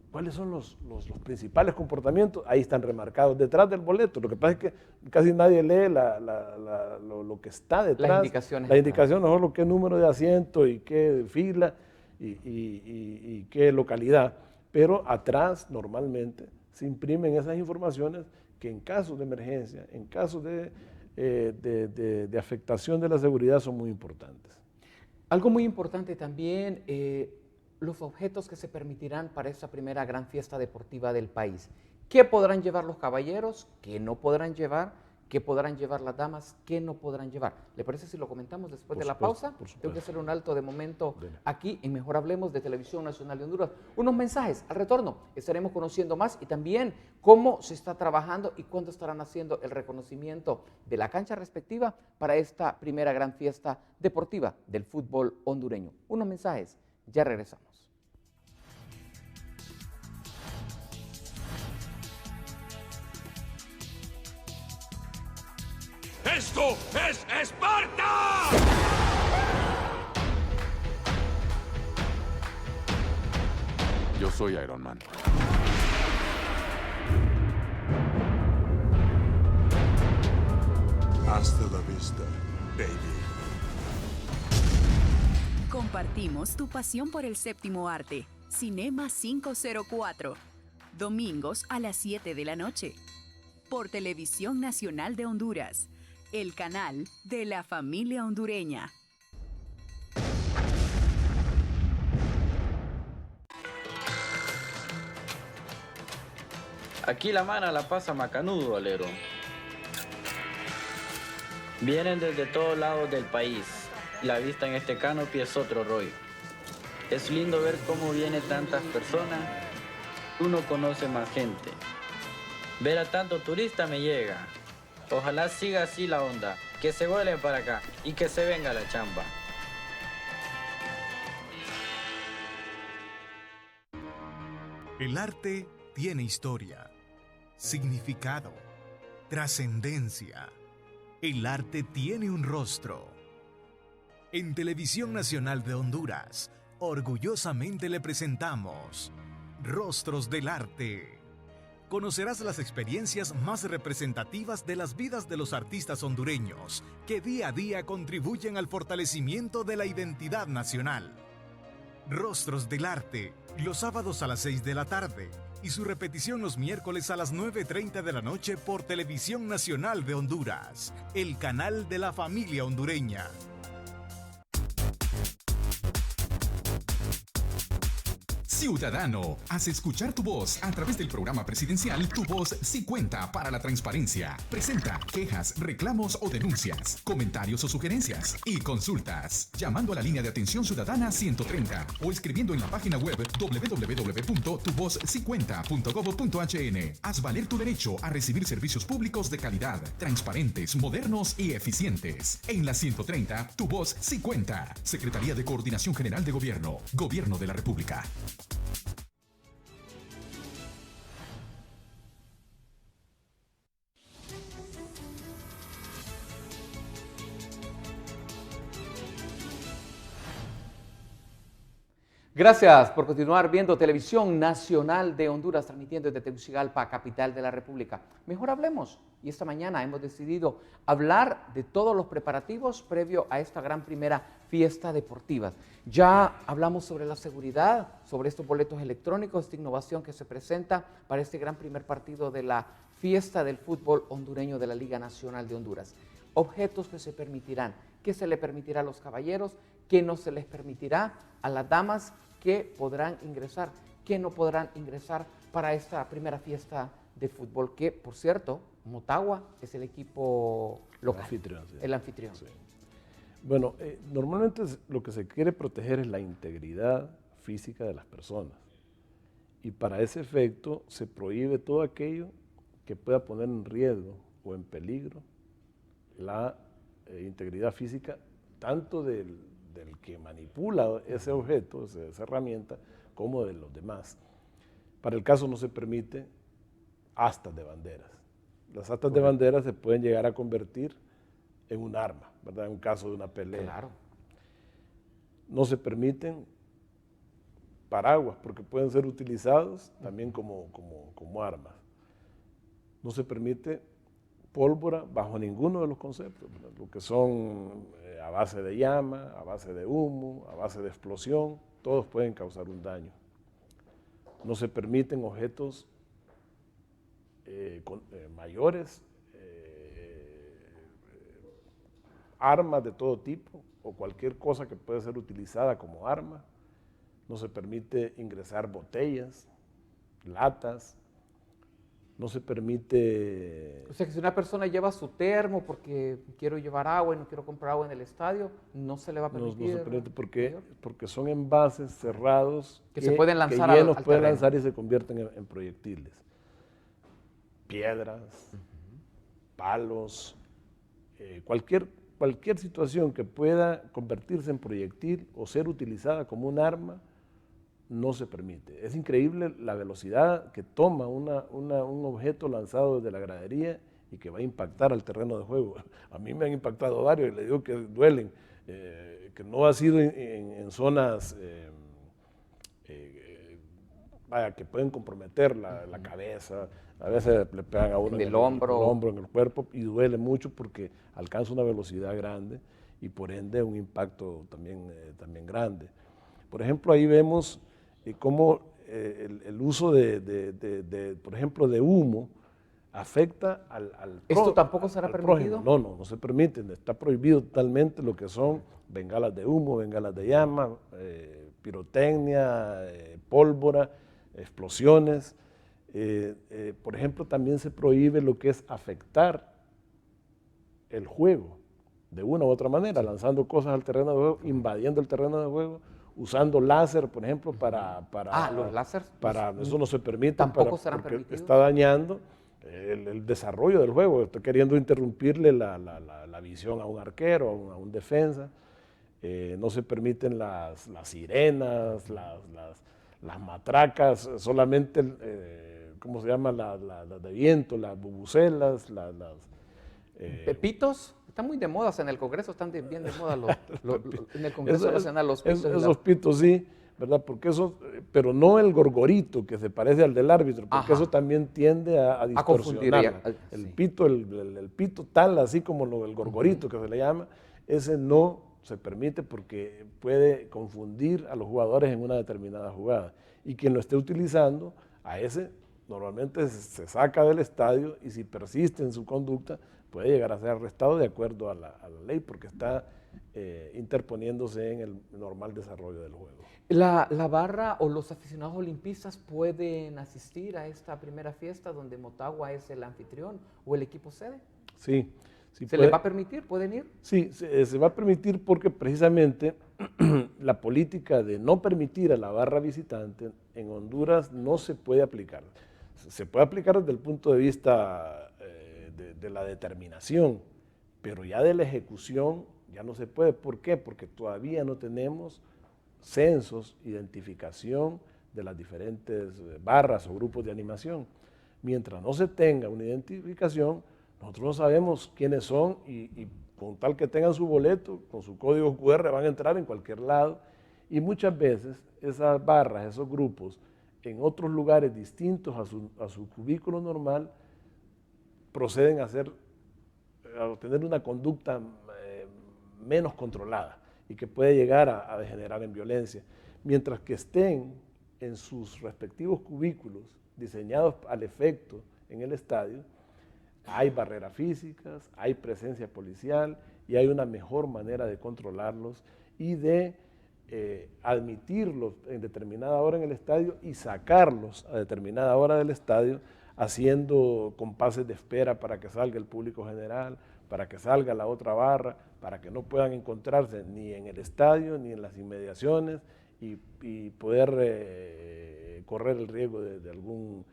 ¿cuáles son los principales comportamientos? Ahí están remarcados detrás del boleto. Lo que pasa es que casi nadie lee lo que está detrás. Las indicaciones. La indicación, no solo qué número de asiento y qué fila y qué localidad, pero atrás normalmente se imprimen esas informaciones que en caso de emergencia, en caso de afectación de la seguridad son muy importantes. Algo muy importante también, los objetos que se permitirán para esta primera gran fiesta deportiva del país. ¿Qué podrán llevar los caballeros? ¿Qué no podrán llevar? ¿Qué podrán llevar las damas? ¿Qué no podrán llevar? ¿Le parece si lo comentamos después de la pausa? Tengo que hacer un alto de momento aquí en Mejor Hablemos de Televisión Nacional de Honduras. Unos mensajes al retorno. Estaremos conociendo más y también cómo se está trabajando y cuándo estarán haciendo el reconocimiento de la cancha respectiva para esta primera gran fiesta deportiva del fútbol hondureño. Unos mensajes. Ya regresamos. ¡Esto es Esparta! Yo soy Iron Man. Hasta la vista, baby. Compartimos tu pasión por el séptimo arte. Cinema 504. Domingos a las 7 de la noche. Por Televisión Nacional de Honduras. El canal de la familia hondureña. Aquí la mana la pasa macanudo, alero. Vienen desde todos lados del país. La vista en este canopy es otro rollo. Es lindo ver cómo vienen tantas personas. Uno conoce más gente. Ver a tanto turista me llega. Ojalá siga así la onda. Que se vuelen para acá y que se venga la chamba. El arte tiene historia, significado, trascendencia. El arte tiene un rostro. En Televisión Nacional de Honduras, orgullosamente le presentamos Rostros del Arte. Conocerás las experiencias más representativas de las vidas de los artistas hondureños que día a día contribuyen al fortalecimiento de la identidad nacional. Rostros del Arte, los sábados a las 6 de la tarde y su repetición los miércoles a las 9:30 de la noche por Televisión Nacional de Honduras, el canal de la familia hondureña. Ciudadano, haz escuchar tu voz a través del programa presidencial Tu Voz Sí Cuenta para la Transparencia. Presenta quejas, reclamos o denuncias, comentarios o sugerencias y consultas. Llamando a la línea de atención ciudadana 130 o escribiendo en la página web www.tuvozsicuenta.gov.hn. Haz valer tu derecho a recibir servicios públicos de calidad, transparentes, modernos y eficientes. En la 130, Tu Voz Sí Cuenta. Secretaría de Coordinación General de Gobierno. Gobierno de la República. Gracias por continuar viendo Televisión Nacional de Honduras, transmitiendo desde Tegucigalpa, capital de la República. Mejor hablemos. Y esta mañana hemos decidido hablar de todos los preparativos previo a esta gran primera fiesta deportiva. Ya hablamos sobre la seguridad, sobre estos boletos electrónicos, esta innovación que se presenta para este gran primer partido de la fiesta del fútbol hondureño de la Liga Nacional de Honduras. Objetos que se permitirán, qué se le permitirá a los caballeros, qué no se les permitirá a las damas, que podrán ingresar, que no podrán ingresar para esta primera fiesta de fútbol, que por cierto, Motagua es el equipo local, el anfitrión. Sí. Bueno, normalmente lo que se quiere proteger es la integridad física de las personas, y para ese efecto se prohíbe todo aquello que pueda poner en riesgo o en peligro la integridad física tanto del que manipula ese objeto, esa herramienta, como de los demás. Para el caso no se permite astas de banderas. Las astas de banderas se pueden llegar a convertir en un arma, ¿verdad? En un caso de una pelea. Claro. No se permiten paraguas porque pueden ser utilizados también como armas. No se permite pólvora bajo ninguno de los conceptos, ¿verdad? Lo que son a base de llama, a base de humo, a base de explosión, todos pueden causar un daño. No se permiten objetos mayores, armas de todo tipo o cualquier cosa que pueda ser utilizada como arma. No se permite ingresar botellas, latas. No se permite... O sea que si una persona lleva su termo porque quiero llevar agua y no quiero comprar agua en el estadio, no se le va a permitir. No se permite porque son envases cerrados que se pueden lanzar al pueden lanzar y se convierten en proyectiles. Piedras, palos, cualquier situación que pueda convertirse en proyectil o ser utilizada como un arma, no se permite. Es increíble la velocidad que toma un objeto lanzado desde la gradería y que va a impactar al terreno de juego. A mí me han impactado varios y le digo que duelen, que no ha sido en zonas que pueden comprometer la cabeza. A veces le pegan a uno en el hombro, en el cuerpo, y duele mucho porque alcanza una velocidad grande y por ende un impacto también grande. Por ejemplo, ahí vemos cómo el uso por ejemplo, de humo afecta al ¿Esto tampoco será permitido? No se permite, está prohibido totalmente lo que son bengalas de humo, bengalas de llama, pirotecnia, pólvora, explosiones. Por ejemplo, también se prohíbe lo que es afectar el juego de una u otra manera, lanzando cosas al terreno de juego, invadiendo el terreno de juego, usando láser, por ejemplo, los láseres. Eso no se permite. Tampoco serán porque permitidos. está dañando el desarrollo del juego, está queriendo interrumpirle la visión a un arquero, a un defensa. No se permiten las sirenas, las matracas, solamente, ¿cómo se llama? Las de viento, las bubucelas, ¿Pepitos? Están muy de moda, en el Congreso están bien de moda en el Congreso Nacional los pitos. Esos pitos sí, ¿verdad? Porque pero no el gorgorito que se parece al del árbitro, porque eso también tiende a distorsionar. El pito tal, así como el gorgorito que se le llama, ese no se permite porque puede confundir a los jugadores en una determinada jugada. Y quien lo esté utilizando, a ese normalmente se saca del estadio, y si persiste en su conducta, puede llegar a ser arrestado de acuerdo a la ley, porque está interponiéndose en el normal desarrollo del juego. ¿La barra o los aficionados olimpistas pueden asistir a esta primera fiesta donde Motagua es el anfitrión o el equipo sede? Sí. ¿Se les va a permitir? ¿Pueden ir? Sí, se va a permitir porque precisamente la política de no permitir a la barra visitante en Honduras no se puede aplicar. Se puede aplicar desde el punto de vista de la determinación, pero ya de la ejecución ya no se puede. ¿Por qué? Porque todavía no tenemos censos, identificación de las diferentes barras o grupos de animación. Mientras no se tenga una identificación, nosotros no sabemos quiénes son, y con tal que tengan su boleto, con su código QR van a entrar en cualquier lado, Y muchas veces esas barras, esos grupos, en otros lugares distintos a su cubículo normal, proceden a tener una conducta menos controlada y que puede llegar a degenerar en violencia. Mientras que estén en sus respectivos cubículos diseñados al efecto en el estadio, hay barreras físicas, hay presencia policial y hay una mejor manera de controlarlos y de admitirlos en determinada hora en el estadio y sacarlos a determinada hora del estadio, haciendo compases de espera para que salga el público general, para que salga la otra barra, para que no puedan encontrarse ni en el estadio ni en las inmediaciones y poder correr el riesgo de algún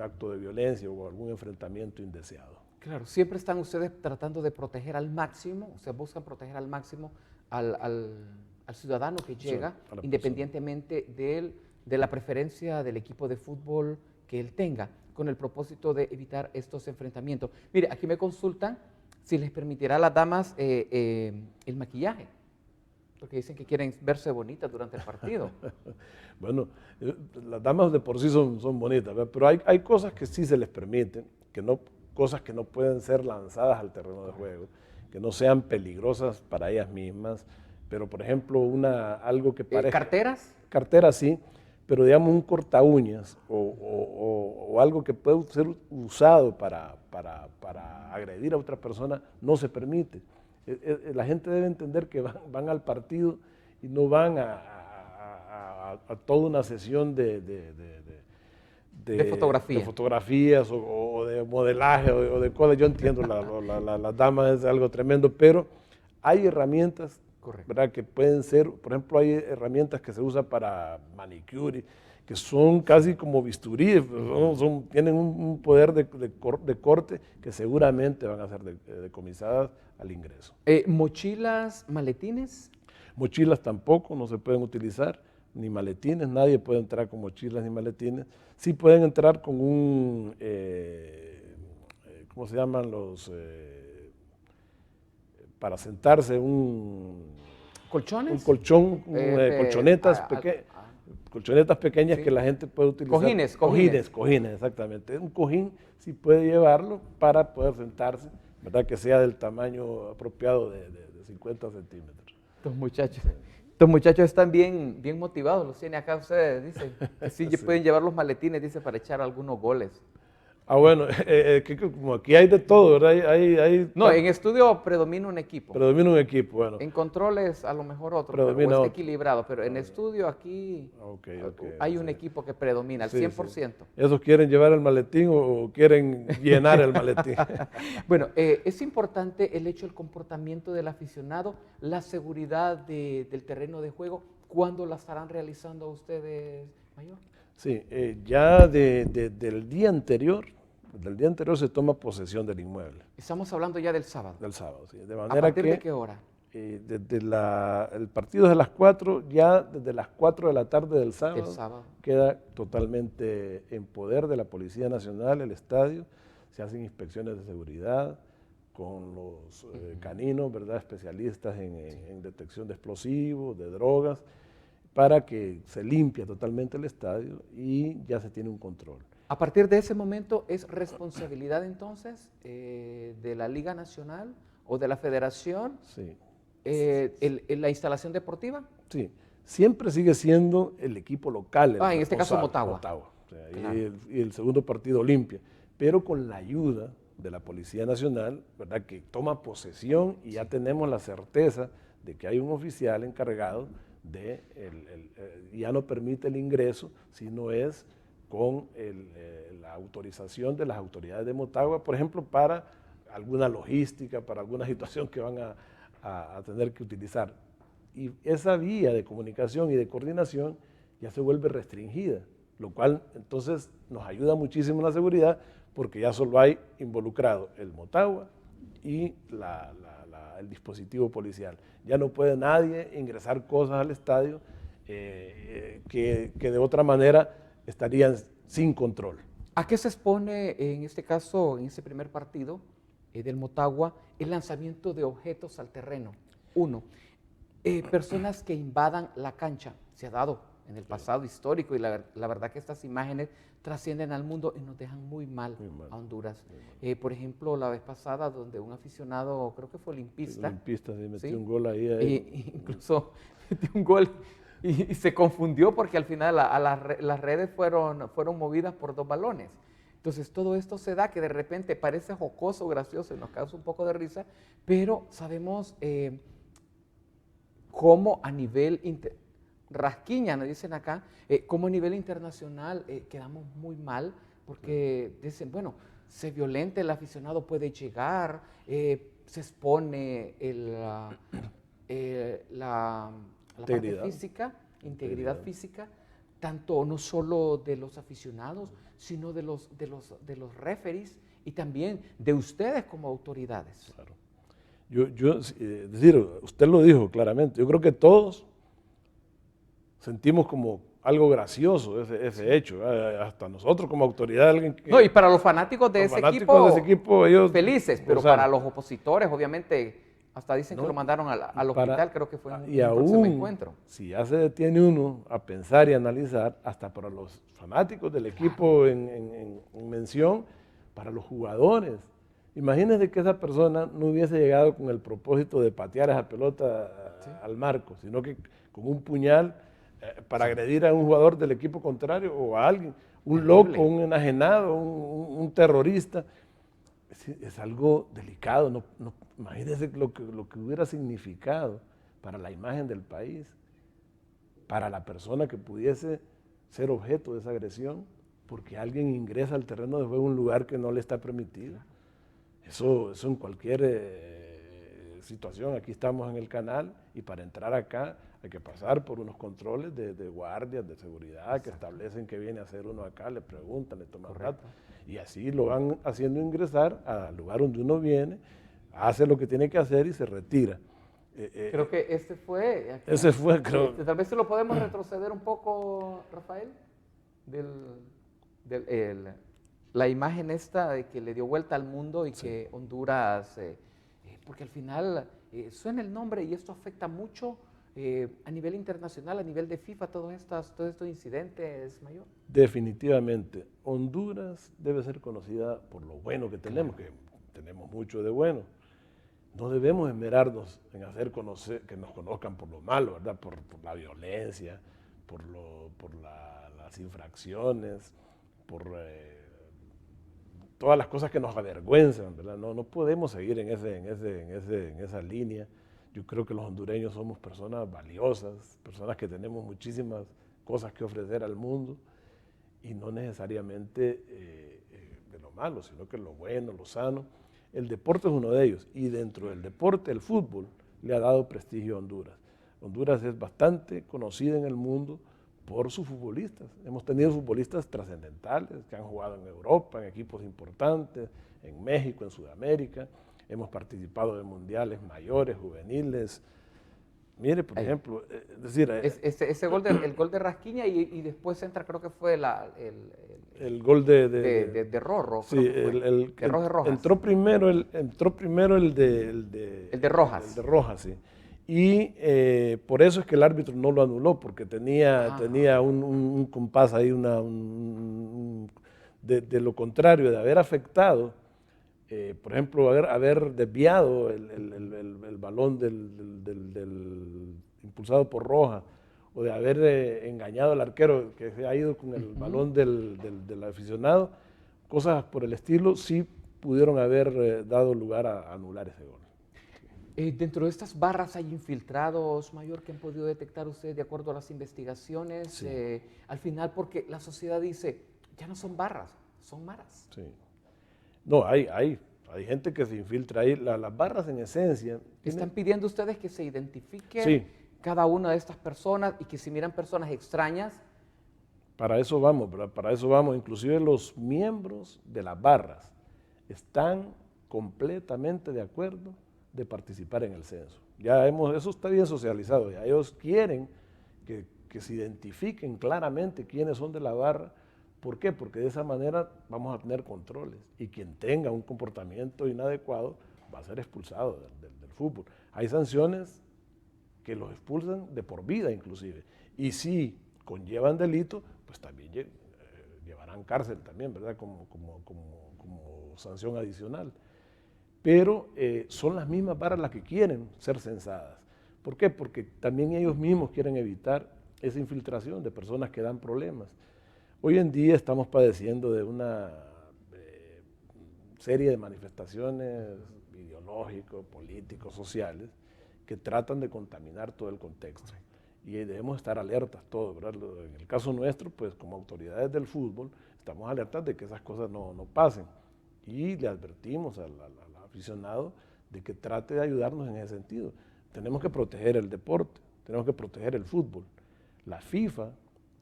acto de violencia o algún enfrentamiento indeseado. Claro, siempre están ustedes tratando de proteger al máximo, o sea, buscan proteger al máximo al ciudadano que llega, sí, independientemente de la preferencia del equipo de fútbol que él tenga, con el propósito de evitar estos enfrentamientos. Mire, aquí me consultan si les permitirá a las damas el maquillaje, porque dicen que quieren verse bonitas durante el partido. Bueno, las damas de por sí son bonitas, ¿verdad? Pero hay cosas que sí se les permiten, cosas que no pueden ser lanzadas al terreno de juego, que no sean peligrosas para ellas mismas, pero por ejemplo, algo que parezca... ¿Carteras? Carteras sí, pero digamos un corta uñas o algo que puede ser usado para agredir a otra persona, no se permite. La gente debe entender que van al partido y no van a toda una sesión de fotografías o de modelaje o de cosas. Yo entiendo, las damas es algo tremendo, pero hay herramientas, ¿verdad?, que pueden ser, por ejemplo, hay herramientas que se usan para manicure, que son casi como bisturí, tienen un poder de corte que seguramente van a ser decomisadas al ingreso. ¿Mochilas, maletines? Mochilas tampoco, no se pueden utilizar, ni maletines, nadie puede entrar con mochilas ni maletines. Sí pueden entrar con ¿cómo se llaman los? Para sentarse, ¿colchones? Un colchón, colchonetas pequeñas, sí, que la gente puede utilizar. Cojines, exactamente. Un cojín sí puede llevarlo para poder sentarse, ¿verdad?, que sea del tamaño apropiado de 50 centímetros. Estos muchachos están bien motivados, los tiene acá ustedes, dicen. Sí, sí, pueden llevar los maletines, dice, para echar algunos goles. Ah, bueno, como aquí hay de todo, ¿verdad? No, en estudio predomina un equipo. Bueno. En controles a lo mejor otro, predomina pero está equilibrado, pero en estudio aquí hay un equipo que predomina, al 100%. Sí. ¿Esos quieren llevar el maletín o quieren llenar el maletín? Bueno, es importante el hecho del comportamiento del aficionado, la seguridad del terreno de juego. ¿Cuándo la estarán realizando ustedes, mayor? Sí, ya del día anterior se toma posesión del inmueble. Estamos hablando ya del sábado. Del sábado, sí. De manera ¿A partir de qué hora? El partido es de las 4, ya desde las 4 de la tarde del sábado queda totalmente en poder de la Policía Nacional el estadio. Se hacen inspecciones de seguridad con los caninos, ¿verdad?, especialistas en detección de explosivos, de drogas, para que se limpie totalmente el estadio y ya se tiene un control. A partir de ese momento, ¿es responsabilidad entonces de la Liga Nacional o de la Federación sí. La instalación deportiva? Sí, siempre sigue siendo el equipo local. En este caso Motagua. O sea, claro. y el segundo partido Olimpia, pero con la ayuda de la Policía Nacional, ¿verdad?, que toma posesión y ya tenemos la certeza de que hay un oficial encargado ya no permite el ingreso si no es con la autorización de las autoridades de Motagua, por ejemplo, para alguna logística, para alguna situación que van a tener que utilizar. Y esa vía de comunicación y de coordinación ya se vuelve restringida, lo cual entonces nos ayuda muchísimo en la seguridad porque ya solo hay involucrado el Motagua y el dispositivo policial. Ya no puede nadie ingresar cosas al estadio que de otra manera estarían sin control. ¿A qué se expone en este caso, en este primer partido del Motagua, el lanzamiento de objetos al terreno? Uno. personas que invadan la cancha. Se ha dado en el pasado histórico y la verdad que estas imágenes trascienden al mundo y nos dejan muy mal a Honduras. Por ejemplo, la vez pasada donde un aficionado, creo que fue olimpista. Olimpista, sí, metió ¿sí? un gol ahí. Incluso metió un gol y se confundió porque al final las redes fueron movidas por 2 balones. Entonces todo esto se da que de repente parece jocoso, gracioso y nos causa un poco de risa, pero sabemos cómo a nivel rasquiña, nos dicen acá, cómo a nivel internacional quedamos muy mal porque dicen, bueno, se violenta el aficionado, puede llegar, se expone la parte física, integridad física, tanto no solo de los aficionados, sino de los referees y también de ustedes como autoridades. Claro. Es decir, usted lo dijo claramente, yo creo que todos sentimos como algo gracioso ese hecho, hasta nosotros como autoridad. Alguien que, no, y para los fanáticos de ese equipo, ellos felices, pero para los opositores, obviamente, hasta dicen que lo mandaron al hospital, creo que fue en y un aún, próximo encuentro. Si ya se detiene uno a pensar y analizar, hasta para los fanáticos del equipo en mención, para los jugadores. Imagínense que esa persona no hubiese llegado con el propósito de patear esa pelota al marco, sino que con un puñal para agredir a un jugador del equipo contrario o a alguien, un loco, un enajenado, un terrorista. Es algo delicado. Imagínense lo que hubiera significado para la imagen del país, para la persona que pudiese ser objeto de esa agresión, porque alguien ingresa al terreno de juego en un lugar que no le está permitido. Eso en cualquier situación. Aquí estamos en el canal y para entrar acá hay que pasar por unos controles de guardias, de seguridad, que establecen qué viene a hacer uno acá, le preguntan, le toman datos, y así lo van haciendo ingresar al lugar donde uno viene, hace lo que tiene que hacer y se retira. Creo que ese fue, creo. Tal vez se lo podemos retroceder un poco, Rafael, la imagen esta de que le dio vuelta al mundo y que Honduras, porque al final suena el nombre y esto afecta mucho a nivel internacional, a nivel de FIFA, todos estos incidentes, Mayor. Definitivamente, Honduras debe ser conocida por lo bueno que tenemos, que tenemos mucho de bueno. No debemos esmerarnos en hacer que nos conozcan por lo malo, ¿verdad? Por la violencia, por las infracciones, por todas las cosas que nos avergüenzan, ¿verdad? No podemos seguir en esa línea. Yo creo que los hondureños somos personas valiosas, personas que tenemos muchísimas cosas que ofrecer al mundo y no necesariamente de lo malo, sino que lo bueno, lo sano. El deporte es uno de ellos y dentro del deporte, el fútbol, le ha dado prestigio a Honduras. Honduras es bastante conocida en el mundo por sus futbolistas. Hemos tenido futbolistas trascendentales que han jugado en Europa, en equipos importantes, en México, en Sudamérica. Hemos participado en mundiales mayores, juveniles. Mire, por ejemplo, es decir... el gol de Rasquiña y después entra, creo que fue el gol de Rorro. Sí, de Rojas. Entró primero el de Rojas. El de Rojas, sí. Y por eso es que el árbitro no lo anuló, porque tenía un compás ahí, de lo contrario, de haber afectado, por ejemplo, haber desviado el balón impulsado por Rojas, o de haber engañado al arquero que se ha ido con el balón del aficionado, cosas por el estilo, sí pudieron haber dado lugar a anular ese gol. Dentro de estas barras hay infiltrados, Mayor, que han podido detectar ustedes de acuerdo a las investigaciones, Sí. Al final, porque la sociedad dice, ya no son barras, son maras. Sí. No, hay gente que se infiltra ahí. Las barras en esencia... ¿Están pidiendo ustedes que se identifiquen Sí. cada una de estas personas y que si miran personas extrañas? Para eso vamos, ¿verdad? Para eso vamos. Inclusive los miembros de las barras están completamente de acuerdo de participar en el censo. Eso está bien socializado. Ya ellos quieren que se identifiquen claramente quiénes son de la barra. ¿Por qué? Porque de esa manera vamos a tener controles y quien tenga un comportamiento inadecuado va a ser expulsado del fútbol. Hay sanciones que los expulsan de por vida inclusive. Y si conllevan delito, pues también llevarán cárcel también, ¿verdad? Como sanción adicional. Pero son las mismas varas las que quieren ser censadas. ¿Por qué? Porque también ellos mismos quieren evitar esa infiltración de personas que dan problemas. Hoy en día estamos padeciendo de una serie de manifestaciones ideológicos, políticos, sociales, que tratan de contaminar todo el contexto. Y debemos estar alertas todos, ¿verdad? En el caso nuestro, pues como autoridades del fútbol, estamos alertas de que esas cosas no pasen. Y le advertimos al aficionado de que trate de ayudarnos en ese sentido. Tenemos que proteger el deporte, tenemos que proteger el fútbol. La FIFA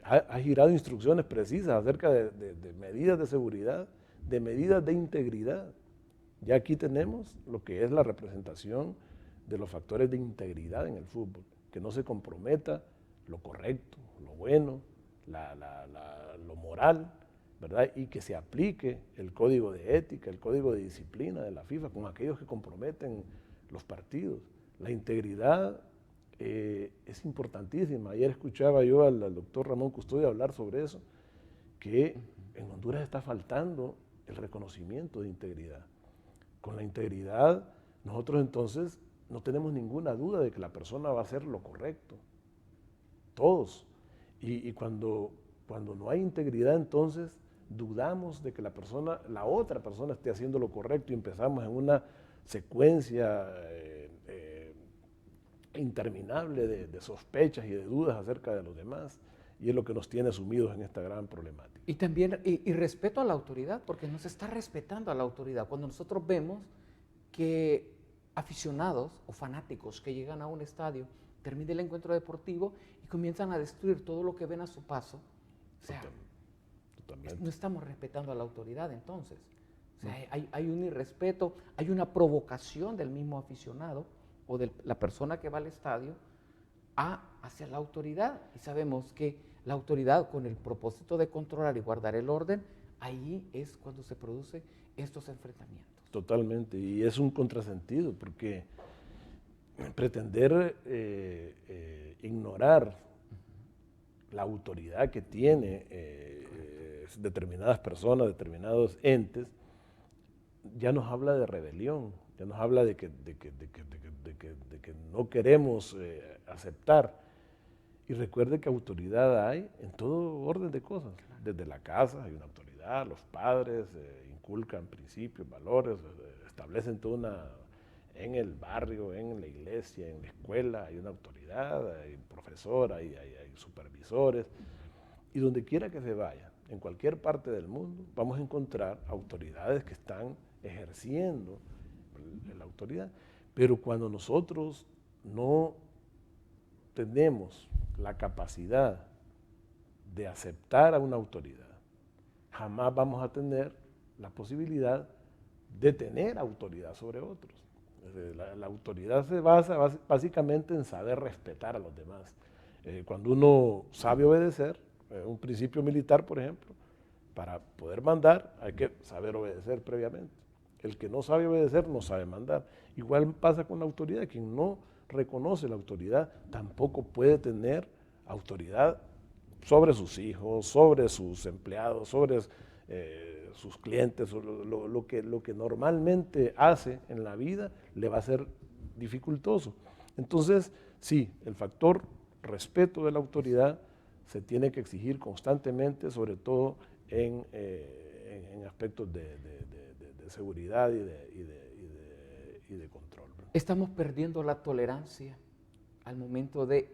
ha girado instrucciones precisas acerca de medidas de seguridad, de medidas de integridad. Ya aquí tenemos lo que es la representación de los factores de integridad en el fútbol, que no se comprometa lo correcto, lo bueno, lo moral, ¿verdad? Y que se aplique el código de ética, el código de disciplina de la FIFA con aquellos que comprometen los partidos. La integridad es importantísima. Ayer escuchaba yo al doctor Ramón Custodio hablar sobre eso, que en Honduras está faltando el reconocimiento de integridad. Con la integridad, nosotros entonces no tenemos ninguna duda de que la persona va a hacer lo correcto. Todos. Y cuando no hay integridad, entonces dudamos de que la otra persona esté haciendo lo correcto y empezamos en una secuencia interminable de sospechas y de dudas acerca de los demás, y es lo que nos tiene sumidos en esta gran problemática. Y también, y respeto a la autoridad, porque no se está respetando a la autoridad. Cuando nosotros vemos que aficionados o fanáticos que llegan a un estadio, termina el encuentro deportivo y comienzan a destruir todo lo que ven a su paso, o sea, no estamos respetando a la autoridad entonces. O sea, hay un irrespeto, hay una provocación del mismo aficionado o de la persona que va al estadio hacia la autoridad. Y sabemos que la autoridad, con el propósito de controlar y guardar el orden, ahí es cuando se producen estos enfrentamientos. Totalmente, y es un contrasentido, porque pretender ignorar la autoridad que tiene determinadas personas, determinados entes, ya nos habla de rebelión, ya nos habla de que no queremos aceptar. Y recuerde que autoridad hay en todo orden de cosas. Desde la casa hay una autoridad, los padres inculcan principios, valores, establecen en el barrio, en la iglesia, en la escuela, hay una autoridad, hay un profesor, hay supervisores. Y donde quiera que se vaya, en cualquier parte del mundo, vamos a encontrar autoridades que están ejerciendo la autoridad. Pero cuando nosotros no tenemos la capacidad de aceptar a una autoridad, jamás vamos a tener la posibilidad de tener autoridad sobre otros. La autoridad se basa básicamente en saber respetar a los demás. Cuando uno sabe obedecer, un principio militar, por ejemplo, para poder mandar hay que saber obedecer previamente. El que no sabe obedecer no sabe mandar. Igual pasa con la autoridad. Quien no reconoce la autoridad tampoco puede tener autoridad sobre sus hijos, sobre sus empleados, sobre sus clientes. Lo que normalmente hace en la vida le va a ser dificultoso. Entonces, sí, el factor respeto de la autoridad se tiene que exigir constantemente, sobre todo en aspectos de seguridad y de control. ¿Estamos perdiendo la tolerancia al momento de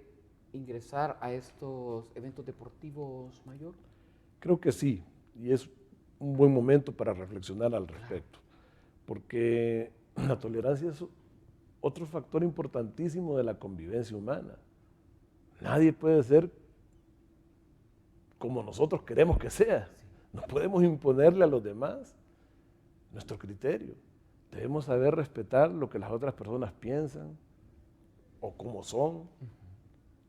ingresar a estos eventos deportivos mayor? Creo que sí, y es un buen momento para reflexionar al respecto, porque la tolerancia es otro factor importantísimo de la convivencia humana. Nadie puede ser como nosotros queremos que sea. No podemos imponerle a los demás nuestro criterio. Debemos saber respetar lo que las otras personas piensan o cómo son,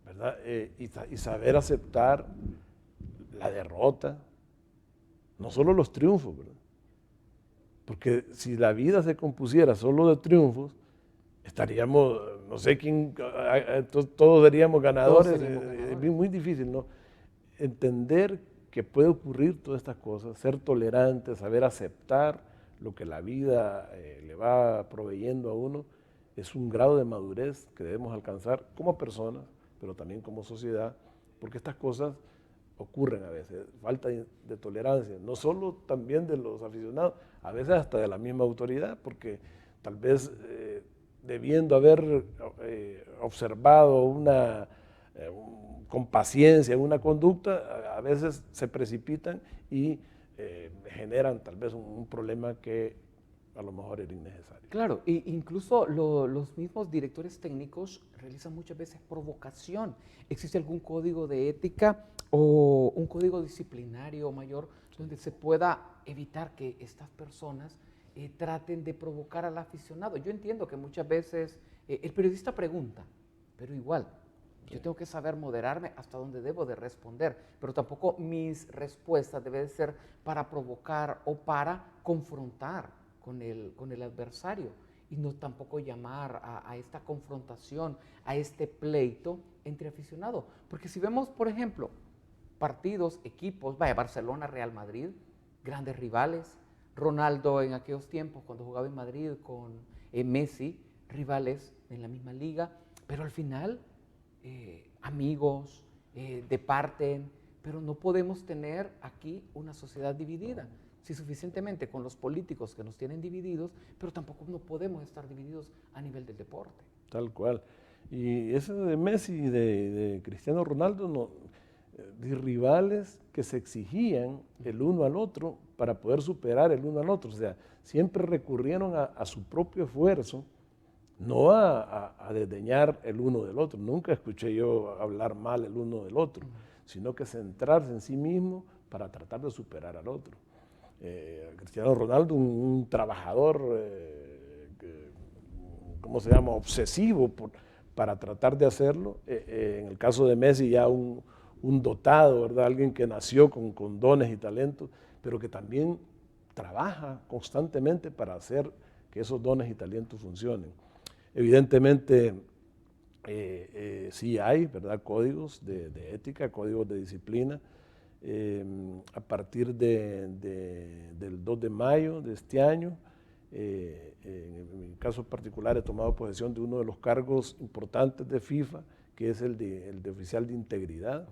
¿verdad? Y saber aceptar la derrota, no solo los triunfos, ¿verdad? Porque si la vida se compusiera solo de triunfos, estaríamos no sé quién, todos seríamos ganadores, es muy difícil, ¿no? Entender que puede ocurrir todas estas cosas, ser tolerante, saber aceptar lo que la vida le va proveyendo a uno, es un grado de madurez que debemos alcanzar como personas, pero también como sociedad, porque estas cosas ocurren a veces, falta de tolerancia, no solo también de los aficionados, a veces hasta de la misma autoridad, porque tal vez debiendo haber observado con paciencia una conducta, a veces se precipitan y generan tal vez un problema que a lo mejor era innecesario. Claro, e incluso los mismos directores técnicos realizan muchas veces provocación. ¿Existe algún código de ética o un código disciplinario mayor donde se pueda evitar que estas personas traten de provocar al aficionado? Yo entiendo que muchas veces el periodista pregunta, pero igual, yo tengo que saber moderarme hasta donde debo de responder, pero tampoco mis respuestas deben ser para provocar o para confrontar con el adversario y no tampoco llamar a esta confrontación, a este pleito entre aficionados. Porque si vemos, por ejemplo, partidos, equipos, Barcelona, Real Madrid, grandes rivales, Ronaldo en aquellos tiempos cuando jugaba en Madrid con Messi, rivales en la misma liga, pero al final amigos, departen, pero no podemos tener aquí una sociedad dividida. Sí, suficientemente con los políticos que nos tienen divididos, pero tampoco no podemos estar divididos a nivel del deporte. Tal cual. Y eso de Messi y de Cristiano Ronaldo, de rivales que se exigían el uno al otro para poder superar el uno al otro. O sea, siempre recurrieron a su propio esfuerzo, no a desdeñar el uno del otro. Nunca escuché yo hablar mal el uno del otro, sino que centrarse en sí mismo para tratar de superar al otro. Cristiano Ronaldo, un trabajador, ¿cómo se llama?, obsesivo para tratar de hacerlo. En el caso de Messi ya un dotado, ¿verdad?, alguien que nació con dones y talentos, pero que también trabaja constantemente para hacer que esos dones y talentos funcionen. Evidentemente sí hay, ¿verdad?, códigos de ética, códigos de disciplina. A partir del 2 de mayo de este año, en mi caso particular he tomado posesión de uno de los cargos importantes de FIFA, que es el de oficial de integridad.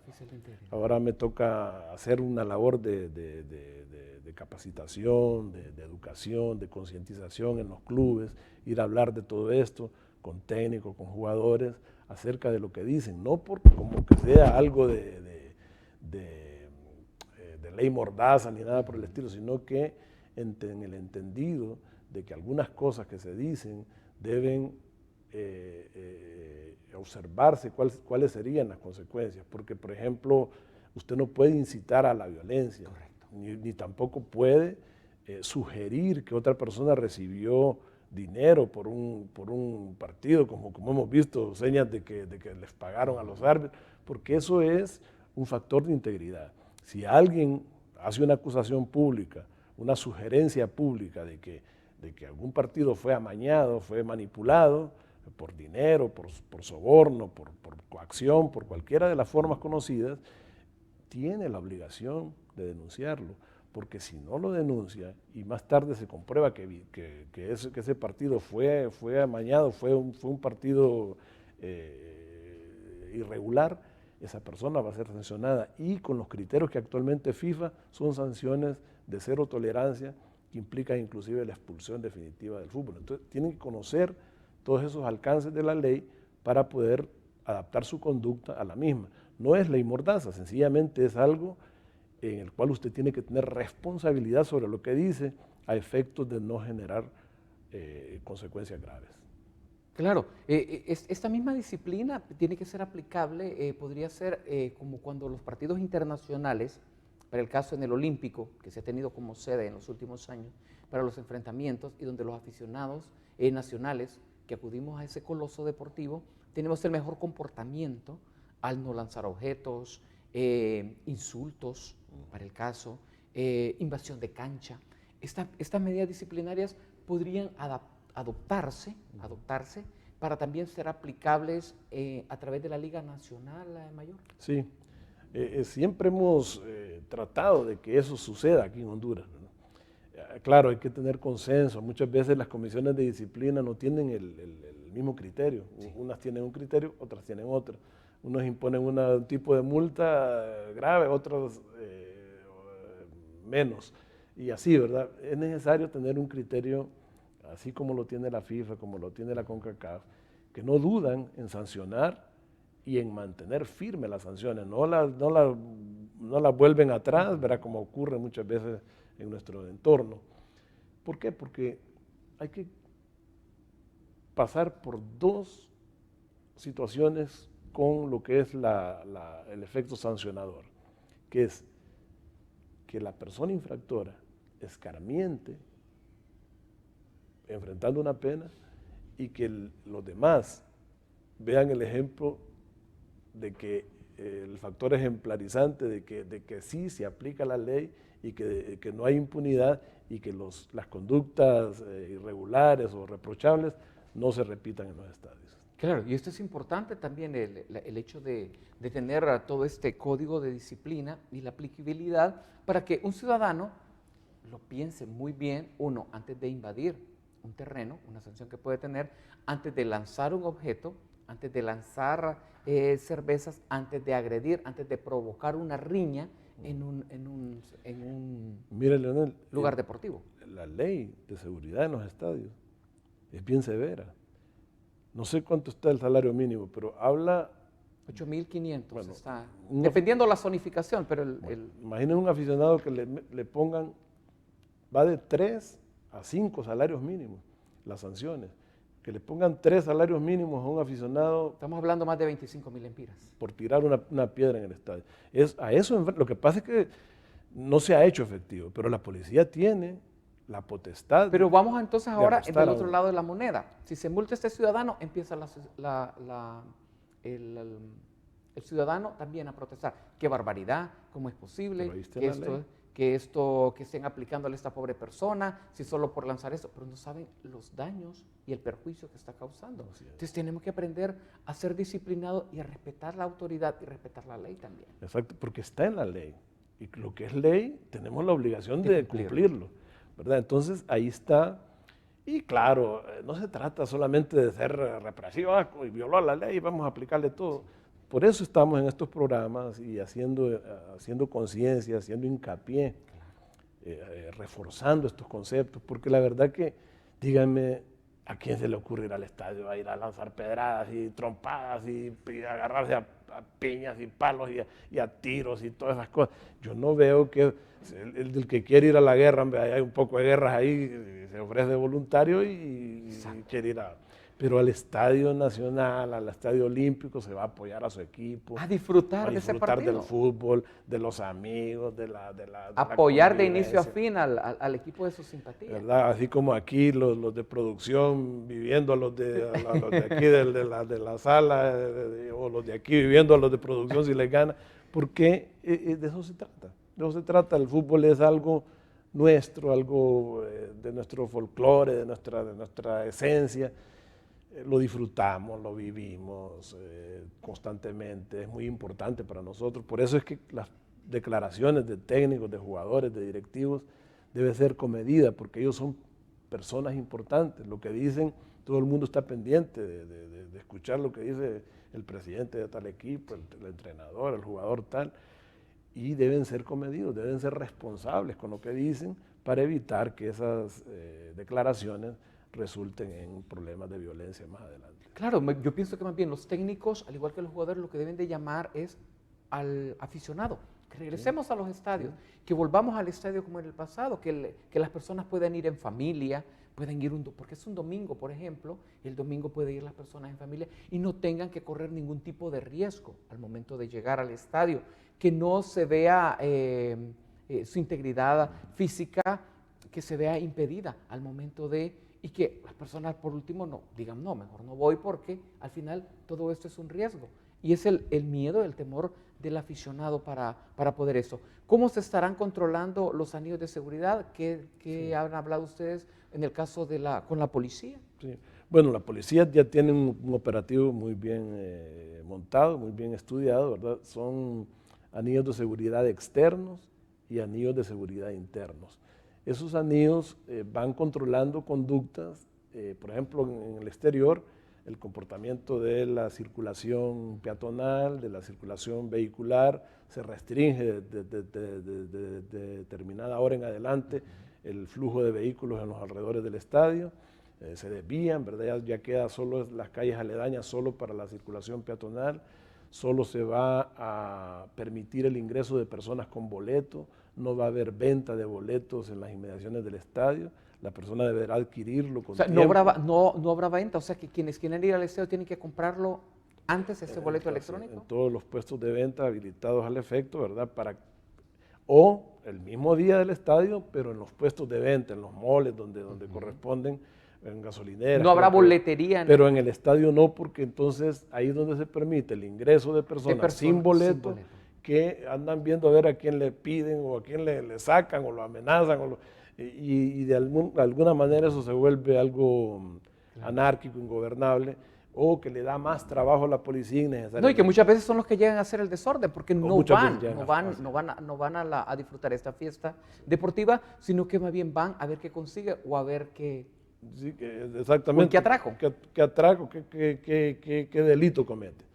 Ahora me toca hacer una labor de capacitación, de educación, de concientización en los clubes, ir a hablar de todo esto con técnicos, con jugadores, acerca de lo que dicen, no como que sea algo de ley mordaza ni nada por el estilo, sino que en el entendido de que algunas cosas que se dicen deben observarse cuáles serían las consecuencias, porque por ejemplo usted no puede incitar a la violencia, ni tampoco puede sugerir que otra persona recibió dinero por un partido, como hemos visto señas de que les pagaron a los árbitros, porque eso es un factor de integridad. Si alguien hace una acusación pública, una sugerencia pública de que algún partido fue amañado, fue manipulado por dinero, por soborno, por coacción, por cualquiera de las formas conocidas, tiene la obligación de denunciarlo, porque si no lo denuncia y más tarde se comprueba que ese partido fue amañado, fue un partido irregular, esa persona va a ser sancionada, y con los criterios que actualmente FIFA son sanciones de cero tolerancia que implican inclusive la expulsión definitiva del fútbol. Entonces tienen que conocer todos esos alcances de la ley para poder adaptar su conducta a la misma. No es ley mordaza, sencillamente es algo en el cual usted tiene que tener responsabilidad sobre lo que dice a efectos de no generar consecuencias graves. Claro, esta misma disciplina tiene que ser aplicable, podría ser como cuando los partidos internacionales, para el caso en el Olímpico, que se ha tenido como sede en los últimos años, para los enfrentamientos y donde los aficionados nacionales que acudimos a ese coloso deportivo, tenemos el mejor comportamiento al no lanzar objetos, insultos, para el caso, invasión de cancha. Estas medidas disciplinarias podrían adoptarse, para también ser aplicables a través de la Liga Nacional Mayor? Sí, siempre hemos tratado de que eso suceda aquí en Honduras, ¿no? Claro, hay que tener consenso. Muchas veces las comisiones de disciplina no tienen el mismo criterio. Sí. Unas tienen un criterio, otras tienen otro. Unos imponen un tipo de multa grave, otros menos. Y así, ¿verdad? Es necesario tener un criterio, así como lo tiene la FIFA, como lo tiene la CONCACAF, que no dudan en sancionar y en mantener firmes las sanciones. No las vuelven atrás, ¿verdad? Como ocurre muchas veces en nuestro entorno. ¿Por qué? Porque hay que pasar por dos situaciones con lo que es el efecto sancionador, que es que la persona infractora escarmiente enfrentando una pena y que los demás vean el ejemplo de que el factor ejemplarizante de que sí se aplica la ley y que no hay impunidad y que las conductas irregulares o reprochables no se repitan en los estadios. Claro, y esto es importante también, el hecho de tener todo este código de disciplina y la aplicabilidad para que un ciudadano lo piense muy bien, uno, antes de invadir un terreno, una sanción que puede tener, antes de lanzar un objeto, antes de lanzar cervezas, antes de agredir, antes de provocar una riña en un Mire, Leonel, lugar deportivo. La ley de seguridad en los estadios es bien severa. No sé cuánto está el salario mínimo, pero habla... 8.500 bueno, está, dependiendo la zonificación, pero imaginen un aficionado que le pongan, va de 3 a 5 salarios mínimos, las sanciones. Que le pongan 3 salarios mínimos a un aficionado... Estamos hablando más de 25.000 lempiras. Por tirar una piedra en el estadio. Lo que pasa es que no se ha hecho efectivo, pero la policía tiene la potestad. Pero vamos entonces ahora del otro lado de la moneda. Si se multa a este ciudadano, empieza el ciudadano también a protestar. ¡Qué barbaridad! ¿Cómo es posible que estén aplicándole a esta pobre persona, si solo por lanzar eso? Pero no saben los daños y el perjuicio que está causando. Entonces tenemos que aprender a ser disciplinados y a respetar la autoridad y respetar la ley también. Exacto, porque está en la ley. Y lo que es ley, tenemos la obligación de cumplirlo, ¿verdad? Entonces ahí está. Y claro, no se trata solamente de ser represivo y violar la ley, vamos a aplicarle todo. Por eso estamos en estos programas y haciendo conciencia, haciendo hincapié, reforzando estos conceptos, porque la verdad que, díganme, ¿a quién se le ocurre ir al estadio a ir a lanzar pedradas y trompadas y agarrarse a piñas y palos y a tiros y todas esas cosas? Yo no veo que el que quiere ir a la guerra, hay un poco de guerras ahí, se ofrece voluntario y quiere ir pero al Estadio Nacional, al Estadio Olímpico, se va a apoyar a su equipo. A disfrutar de ese partido. Del fútbol, de los amigos, de la apoyar de inicio a fin al equipo de su simpatía. ¿Verdad? Así como aquí los de producción viviendo a los de aquí de la sala, o los de aquí viviendo a los de producción si les gana, porque de eso se trata. De eso se trata. El fútbol es algo nuestro, algo de nuestro folclore, de nuestra esencia. Lo disfrutamos, lo vivimos constantemente, es muy importante para nosotros. Por eso es que las declaraciones de técnicos, de jugadores, de directivos, deben ser comedidas, porque ellos son personas importantes. Lo que dicen, todo el mundo está pendiente de escuchar lo que dice el presidente de tal equipo, el entrenador, el jugador tal, y deben ser comedidos, deben ser responsables con lo que dicen para evitar que esas declaraciones resulten en problemas de violencia más adelante. Claro, yo pienso que más bien los técnicos, al igual que los jugadores, lo que deben de llamar es al aficionado, que regresemos a los estadios, que volvamos al estadio como en el pasado, que las personas puedan ir en familia, pueden ir porque es un domingo, por ejemplo, el domingo pueden ir las personas en familia y no tengan que correr ningún tipo de riesgo al momento de llegar al estadio, que no se vea su integridad física, que se vea impedida al momento y que las personas por último no digan, no, mejor no voy porque al final todo esto es un riesgo. Y es el miedo, el temor del aficionado para poder eso. ¿Cómo se estarán controlando los anillos de seguridad? ¿Qué han hablado ustedes en el caso con la policía? Sí. Bueno, la policía ya tiene un operativo muy bien montado, muy bien estudiado, ¿verdad? Son anillos de seguridad externos y anillos de seguridad internos. Esos anillos van controlando conductas, por ejemplo, en el exterior, el comportamiento de la circulación peatonal, de la circulación vehicular, se restringe de determinada hora en adelante el flujo de vehículos en los alrededores del estadio, se desvían, ¿verdad? Ya queda solo las calles aledañas solo para la circulación peatonal, solo se va a permitir el ingreso de personas con boleto, no va a haber venta de boletos en las inmediaciones del estadio, la persona deberá adquirirlo con tiempo. No habrá venta, o sea que quienes quieren ir al estadio tienen que comprarlo antes ese boleto electrónico. En todos los puestos de venta habilitados al efecto, ¿verdad? O el mismo día del estadio, pero en los puestos de venta, en los moles donde corresponden, en gasolineras. No habrá boletería. Pero en el estadio no, porque entonces ahí es donde se permite el ingreso de personas sin boleto, que andan viendo a ver a quién le piden o a quién le sacan o lo amenazan. Y de alguna manera eso se vuelve algo anárquico, ingobernable, o que le da más trabajo a la policía innecesariamente. No, y que muchas veces son los que llegan a hacer el desorden, porque no van a disfrutar esta fiesta deportiva, sino que más bien van a ver qué consigue o a ver qué... Sí, exactamente. ¿Qué atraco? ¿Qué atraco? ¿Qué delito comete?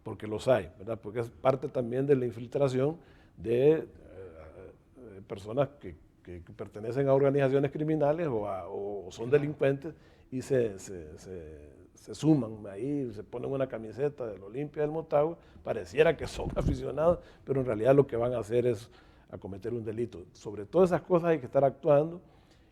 Porque los hay, ¿verdad? Porque es parte también de la infiltración de personas que pertenecen a organizaciones criminales o son delincuentes y se suman ahí, se ponen una camiseta del Olimpia del Motagua, pareciera que son aficionados, pero en realidad lo que van a hacer es a cometer un delito. Sobre todas esas cosas hay que estar actuando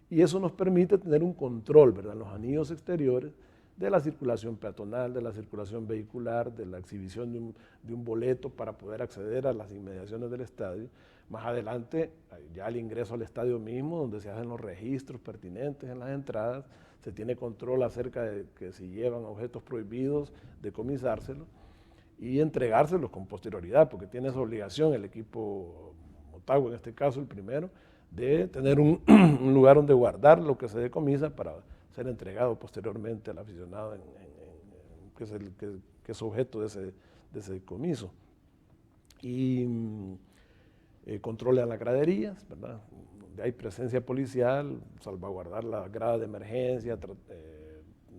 y eso nos permite tener un control, ¿verdad?, en los anillos exteriores de la circulación peatonal, de la circulación vehicular, de la exhibición de un boleto para poder acceder a las inmediaciones del estadio. Más adelante, ya el ingreso al estadio mismo, donde se hacen los registros pertinentes en las entradas, se tiene control acerca de que si llevan objetos prohibidos, decomisárselos y entregárselos con posterioridad, porque tiene esa obligación el equipo Motagua, en este caso el primero, de tener un lugar donde guardar lo que se decomisa para ser entregado posteriormente al aficionado que es objeto de ese decomiso. Y controlan las graderías, ¿verdad?, donde hay presencia policial, salvaguardar las gradas de emergencia,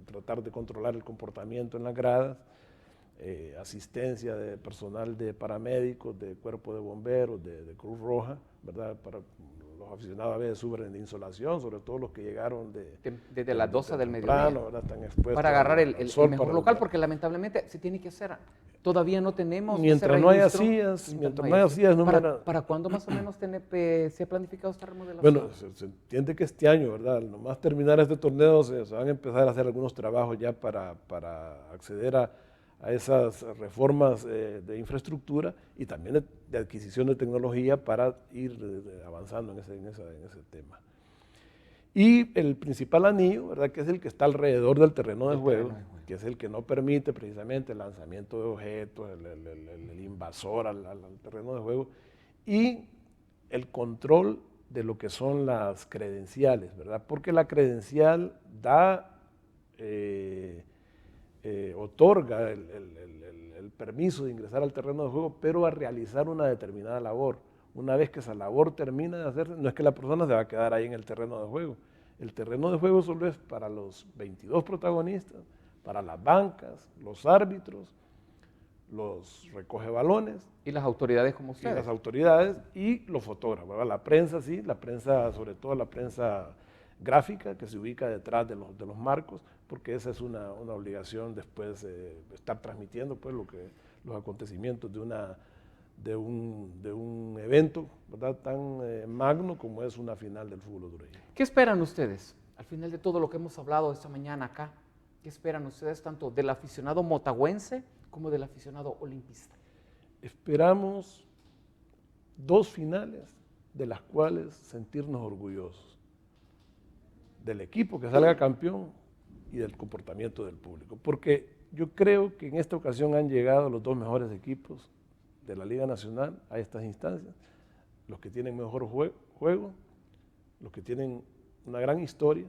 tratar de controlar el comportamiento en las gradas, asistencia de personal de paramédicos, de cuerpo de bomberos, de Cruz Roja, ¿verdad?, para los aficionados a veces sufren de insolación, sobre todo los que llegaron desde las 12 del mediodía, ¿verdad?, están expuestos para agarrar el mejor local, el, porque lamentablemente se tiene que hacer. Todavía no tenemos. Mientras no haya sillas, ¿Para cuándo más o menos se ha planificado esta remodelación? Bueno, se entiende que este año, ¿verdad?, nomás terminar este torneo se van a empezar a hacer algunos trabajos ya para acceder a esas reformas de infraestructura y también de adquisición de tecnología para ir avanzando en ese tema. Y el principal anillo, ¿verdad?, que es el que está alrededor del terreno de juego, que es el que no permite precisamente el lanzamiento de objetos, el invasor al terreno de juego, y el control de lo que son las credenciales, ¿verdad? Porque la credencial otorga el permiso de ingresar al terreno de juego, pero a realizar una determinada labor. Una vez que esa labor termina de hacerse, no es que la persona se va a quedar ahí en el terreno de juego. El terreno de juego solo es para los 22 protagonistas, para las bancas, los árbitros, los recogebalones. Y las autoridades como ustedes. Y las autoridades y los fotógrafos, ¿verdad? La prensa, sí, la prensa, sobre todo la prensa gráfica que se ubica detrás de los marcos, porque esa es una obligación después estar transmitiendo pues los acontecimientos de un evento, ¿verdad?, tan magno como es una final del fútbol hondureño. ¿Qué esperan ustedes al final de todo lo que hemos hablado esta mañana acá? ¿Qué esperan ustedes tanto del aficionado motagüense como del aficionado olimpista? Esperamos 2 finales de las cuales sentirnos orgullosos. Del equipo que salga campeón y del comportamiento del público. Porque yo creo que en esta ocasión han llegado los 2 mejores equipos de la Liga Nacional a estas instancias, los que tienen mejor juego, los que tienen una gran historia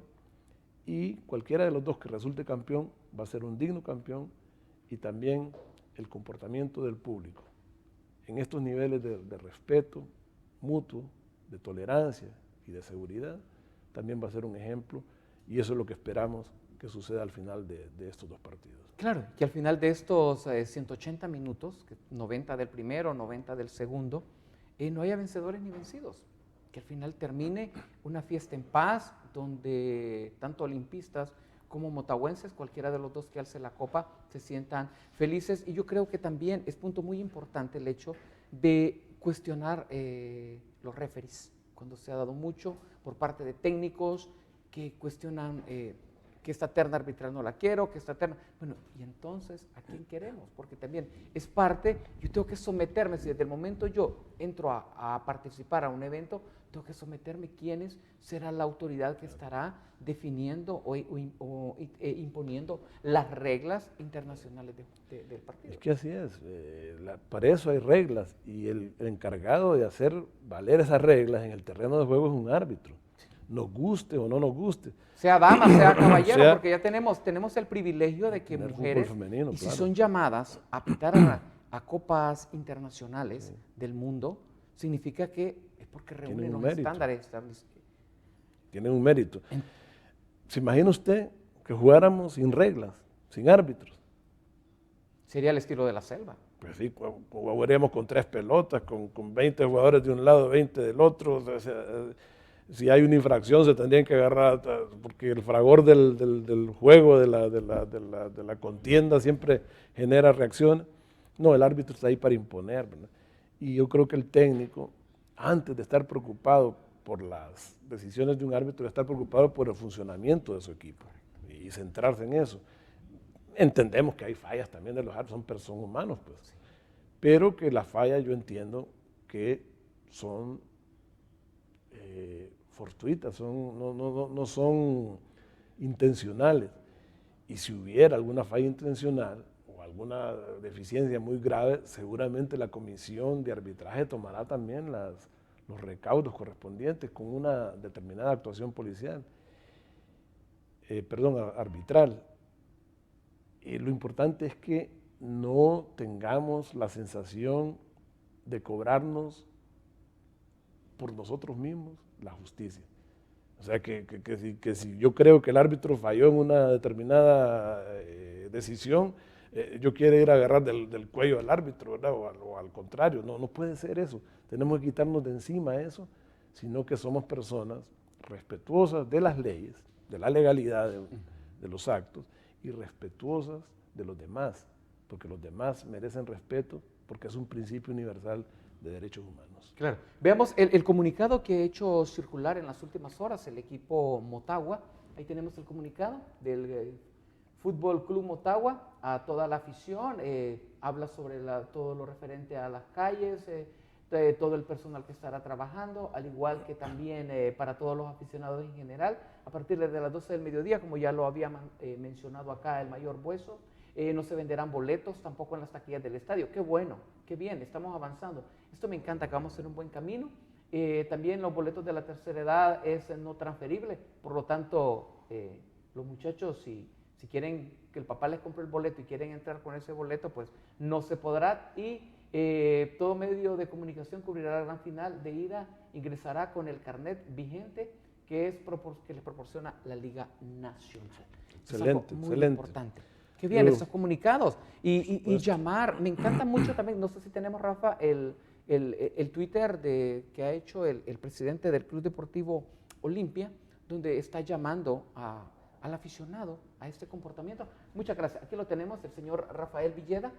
y cualquiera de los dos que resulte campeón va a ser un digno campeón, y también el comportamiento del público en estos niveles de respeto mutuo, de tolerancia y de seguridad, también va a ser un ejemplo, y eso es lo que esperamos que suceda al final de estos dos partidos. Claro, que al final de estos 180 minutos, 90 del primero, 90 del segundo, no haya vencedores ni vencidos, que al final termine una fiesta en paz, donde tanto olimpistas como motahuenses, cualquiera de los dos que alce la copa, se sientan felices. Y yo creo que también es punto muy importante el hecho de cuestionar los referees, cuando se ha dado mucho por parte de técnicos que cuestionan que esta terna arbitral no la quiero, que esta terna... Bueno, y entonces, ¿a quién queremos? Porque también es parte, yo tengo que someterme, si desde el momento yo entro a participar a un evento, tengo que someterme quién será la autoridad que estará definiendo o imponiendo las reglas internacionales del partido. Es que así es, para eso hay reglas, y el encargado de hacer valer esas reglas en el terreno de juego es un árbitro, nos guste o no nos guste. Sea dama, sea caballero, porque ya tenemos el privilegio de que mujeres, femenino, y si claro, son llamadas a pitar a copas internacionales del mundo, significa que es porque reúnen los estándares establecidos. Tienen un mérito. ¿Se imagina usted que jugáramos sin reglas, sin árbitros? Sería el estilo de la selva. Pues sí, jugaríamos con 3 pelotas, con 20 jugadores de un lado, 20 del otro. O sea, si hay una infracción se tendrían que agarrar, porque el fragor del juego, de la contienda siempre genera reacciones. No, el árbitro está ahí para imponer, ¿verdad? Y yo creo que el técnico, antes de estar preocupado por las decisiones de un árbitro, debe estar preocupado por el funcionamiento de su equipo y centrarse en eso. Entendemos que hay fallas también de los árbitros, son humanos, pues, pero que las fallas yo entiendo que son fortuitas, no son intencionales, y si hubiera alguna falla intencional o alguna deficiencia muy grave, seguramente la comisión de arbitraje tomará también los recaudos correspondientes con una determinada actuación policial, arbitral. Lo importante es que no tengamos la sensación de cobrarnos por nosotros mismos la justicia. O sea, que si yo creo que el árbitro falló en una determinada decisión, yo quiero ir a agarrar del cuello al árbitro, ¿verdad? O al contrario, no puede ser eso. Tenemos que quitarnos de encima eso, sino que somos personas respetuosas de las leyes, de la legalidad de los actos, y respetuosas de los demás, porque los demás merecen respeto, porque es un principio universal de derechos humanos. Claro. Veamos el comunicado que ha hecho circular en las últimas horas el equipo Motagua. Ahí tenemos el comunicado del Fútbol Club Motagua a toda la afición. Habla sobre todo lo referente a las calles, de todo el personal que estará trabajando, al igual que también para todos los aficionados en general, a partir de las 12 del mediodía, como ya lo había mencionado acá el mayor Bueso, no se venderán boletos tampoco en las taquillas del estadio. Qué bueno, qué bien, estamos avanzando. Esto me encanta, que vamos a hacer un buen camino. También los boletos de la tercera edad es no transferible, por lo tanto, los muchachos, si quieren que el papá les compre el boleto y quieren entrar con ese boleto, pues no se podrá, y todo medio de comunicación cubrirá la gran final de ida, ingresará con el carnet vigente que les proporciona la Liga Nacional. Excelente, muy excelente. Importante. Qué bien estos comunicados. Y llamar, me encanta mucho también, no sé si tenemos, Rafa, el Twitter que ha hecho el presidente del Club Deportivo Olimpia, donde está llamando al aficionado a este comportamiento. Muchas gracias. Aquí lo tenemos, el señor Rafael Villeda.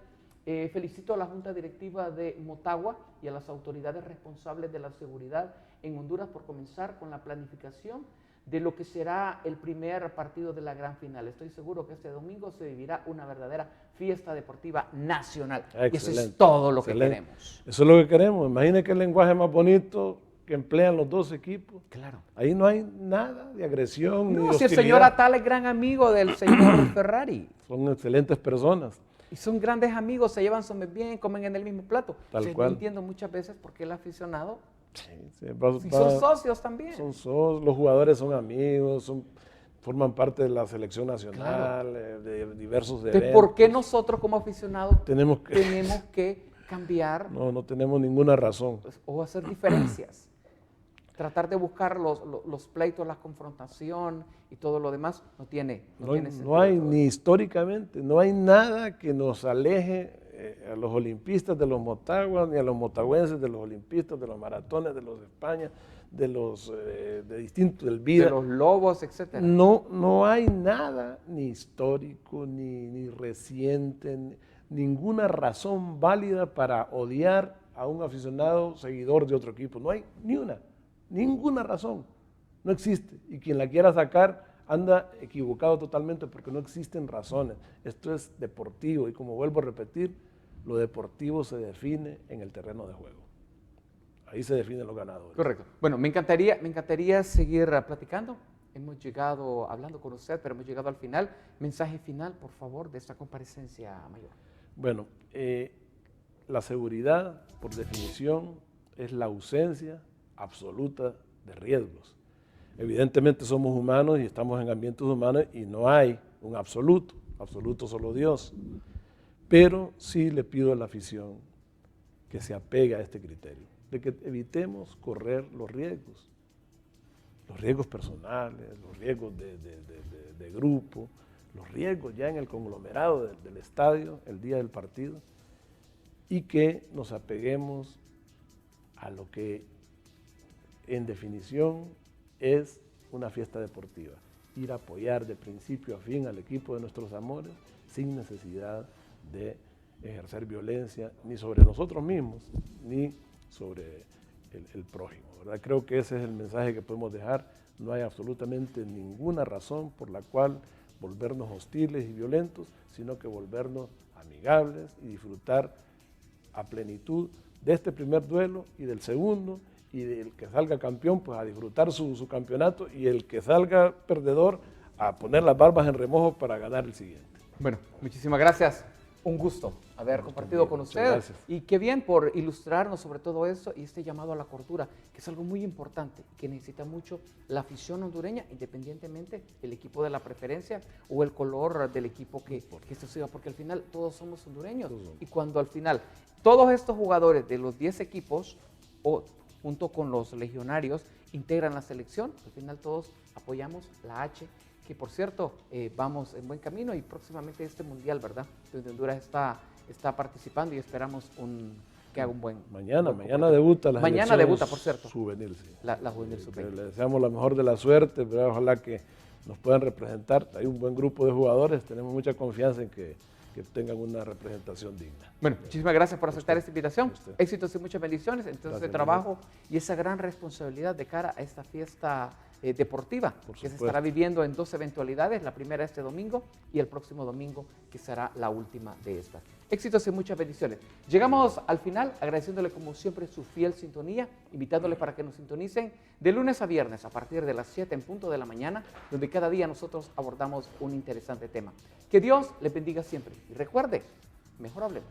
Felicito a la Junta Directiva de Motagua y a las autoridades responsables de la seguridad en Honduras por comenzar con la planificación de lo que será el primer partido de la gran final. Estoy seguro que este domingo se vivirá una verdadera fiesta deportiva nacional. Excelente, y eso es todo lo que queremos. Eso es lo que queremos. Imagine que el lenguaje más bonito que emplean los dos equipos. Claro. Ahí no hay nada de agresión. No, ni si el señor Atal es gran amigo del señor Ferrari. Son excelentes personas. Y son grandes amigos, se llevan súper bien, comen en el mismo plato. Tal cual. No entiendo muchas veces por qué el aficionado... Sí, y son socios también. Son socios, los jugadores son amigos, forman parte de la selección nacional, de diversos eventos. Entonces, ¿por qué nosotros como aficionados tenemos que cambiar? No tenemos ninguna razón. O hacer diferencias. Tratar de buscar los pleitos, la confrontación y todo lo demás no tiene sentido. No hay, ni históricamente, no hay nada que nos aleje a los olimpistas de los motaguas, ni a los motagüenses de los olimpistas, de los maratones, de los de España, de los de distintos, del vida. De los lobos, etc. No hay nada ni histórico, ni reciente, ninguna razón válida para odiar a un aficionado seguidor de otro equipo. No hay ni una. Ninguna razón, no existe. Y quien la quiera sacar anda equivocado totalmente porque no existen razones. Esto es deportivo y como vuelvo a repetir, lo deportivo se define en el terreno de juego. Ahí se definen los ganadores. Correcto. Bueno, me encantaría seguir platicando. Hemos llegado hablando con usted, pero hemos llegado al final. Mensaje final, por favor, de esta comparecencia mayor. Bueno, la seguridad, por definición, es la ausencia absoluta de riesgos. Evidentemente somos humanos y estamos en ambientes humanos y no hay un absoluto solo Dios. Pero sí le pido a la afición que se apegue a este criterio, de que evitemos correr los riesgos personales, los riesgos de grupo, los riesgos ya en el conglomerado del estadio el día del partido y que nos apeguemos a lo que en definición es una fiesta deportiva, ir a apoyar de principio a fin al equipo de nuestros amores sin necesidad de ejercer violencia ni sobre nosotros mismos ni sobre el prójimo, ¿verdad? Creo que ese es el mensaje que podemos dejar. No hay absolutamente ninguna razón por la cual volvernos hostiles y violentos, sino que volvernos amigables y disfrutar a plenitud de este primer duelo y del segundo, y el que salga campeón, pues a disfrutar su campeonato, y el que salga perdedor, a poner las barbas en remojo para ganar el siguiente. Bueno, muchísimas gracias. Un gusto haber compartido con usted. Gracias. Y qué bien por ilustrarnos sobre todo eso y este llamado a la cordura, que es algo muy importante, que necesita mucho la afición hondureña, independientemente del equipo de la preferencia o el color del equipo que se siga, porque al final todos somos hondureños. Y cuando al final todos estos jugadores de los 10 equipos, o junto con los legionarios, integran la selección, al final todos apoyamos la H, que por cierto, vamos en buen camino y próximamente este mundial, ¿verdad? Donde Honduras está participando y esperamos que haga un buen... Mañana debuta la Mañana debuta, por cierto. Juvenil, sí. La juvenil sub-20. Le deseamos la mejor de la suerte, pero ojalá que nos puedan representar. Hay un buen grupo de jugadores, tenemos mucha confianza en que tengan una representación digna. Bueno, muchísimas gracias por aceptar esta invitación. Éxitos y muchas bendiciones en todo este trabajo y esa gran responsabilidad de cara a esta fiesta deportiva que se estará viviendo en 2 eventualidades, la primera este domingo y el próximo domingo que será la última de estas. Éxitos y muchas bendiciones. Llegamos al final agradeciéndole como siempre su fiel sintonía, invitándole para que nos sintonicen de lunes a viernes a partir de las 7 en punto de la mañana, donde cada día nosotros abordamos un interesante tema. Que Dios les bendiga siempre y recuerde, mejor hablemos.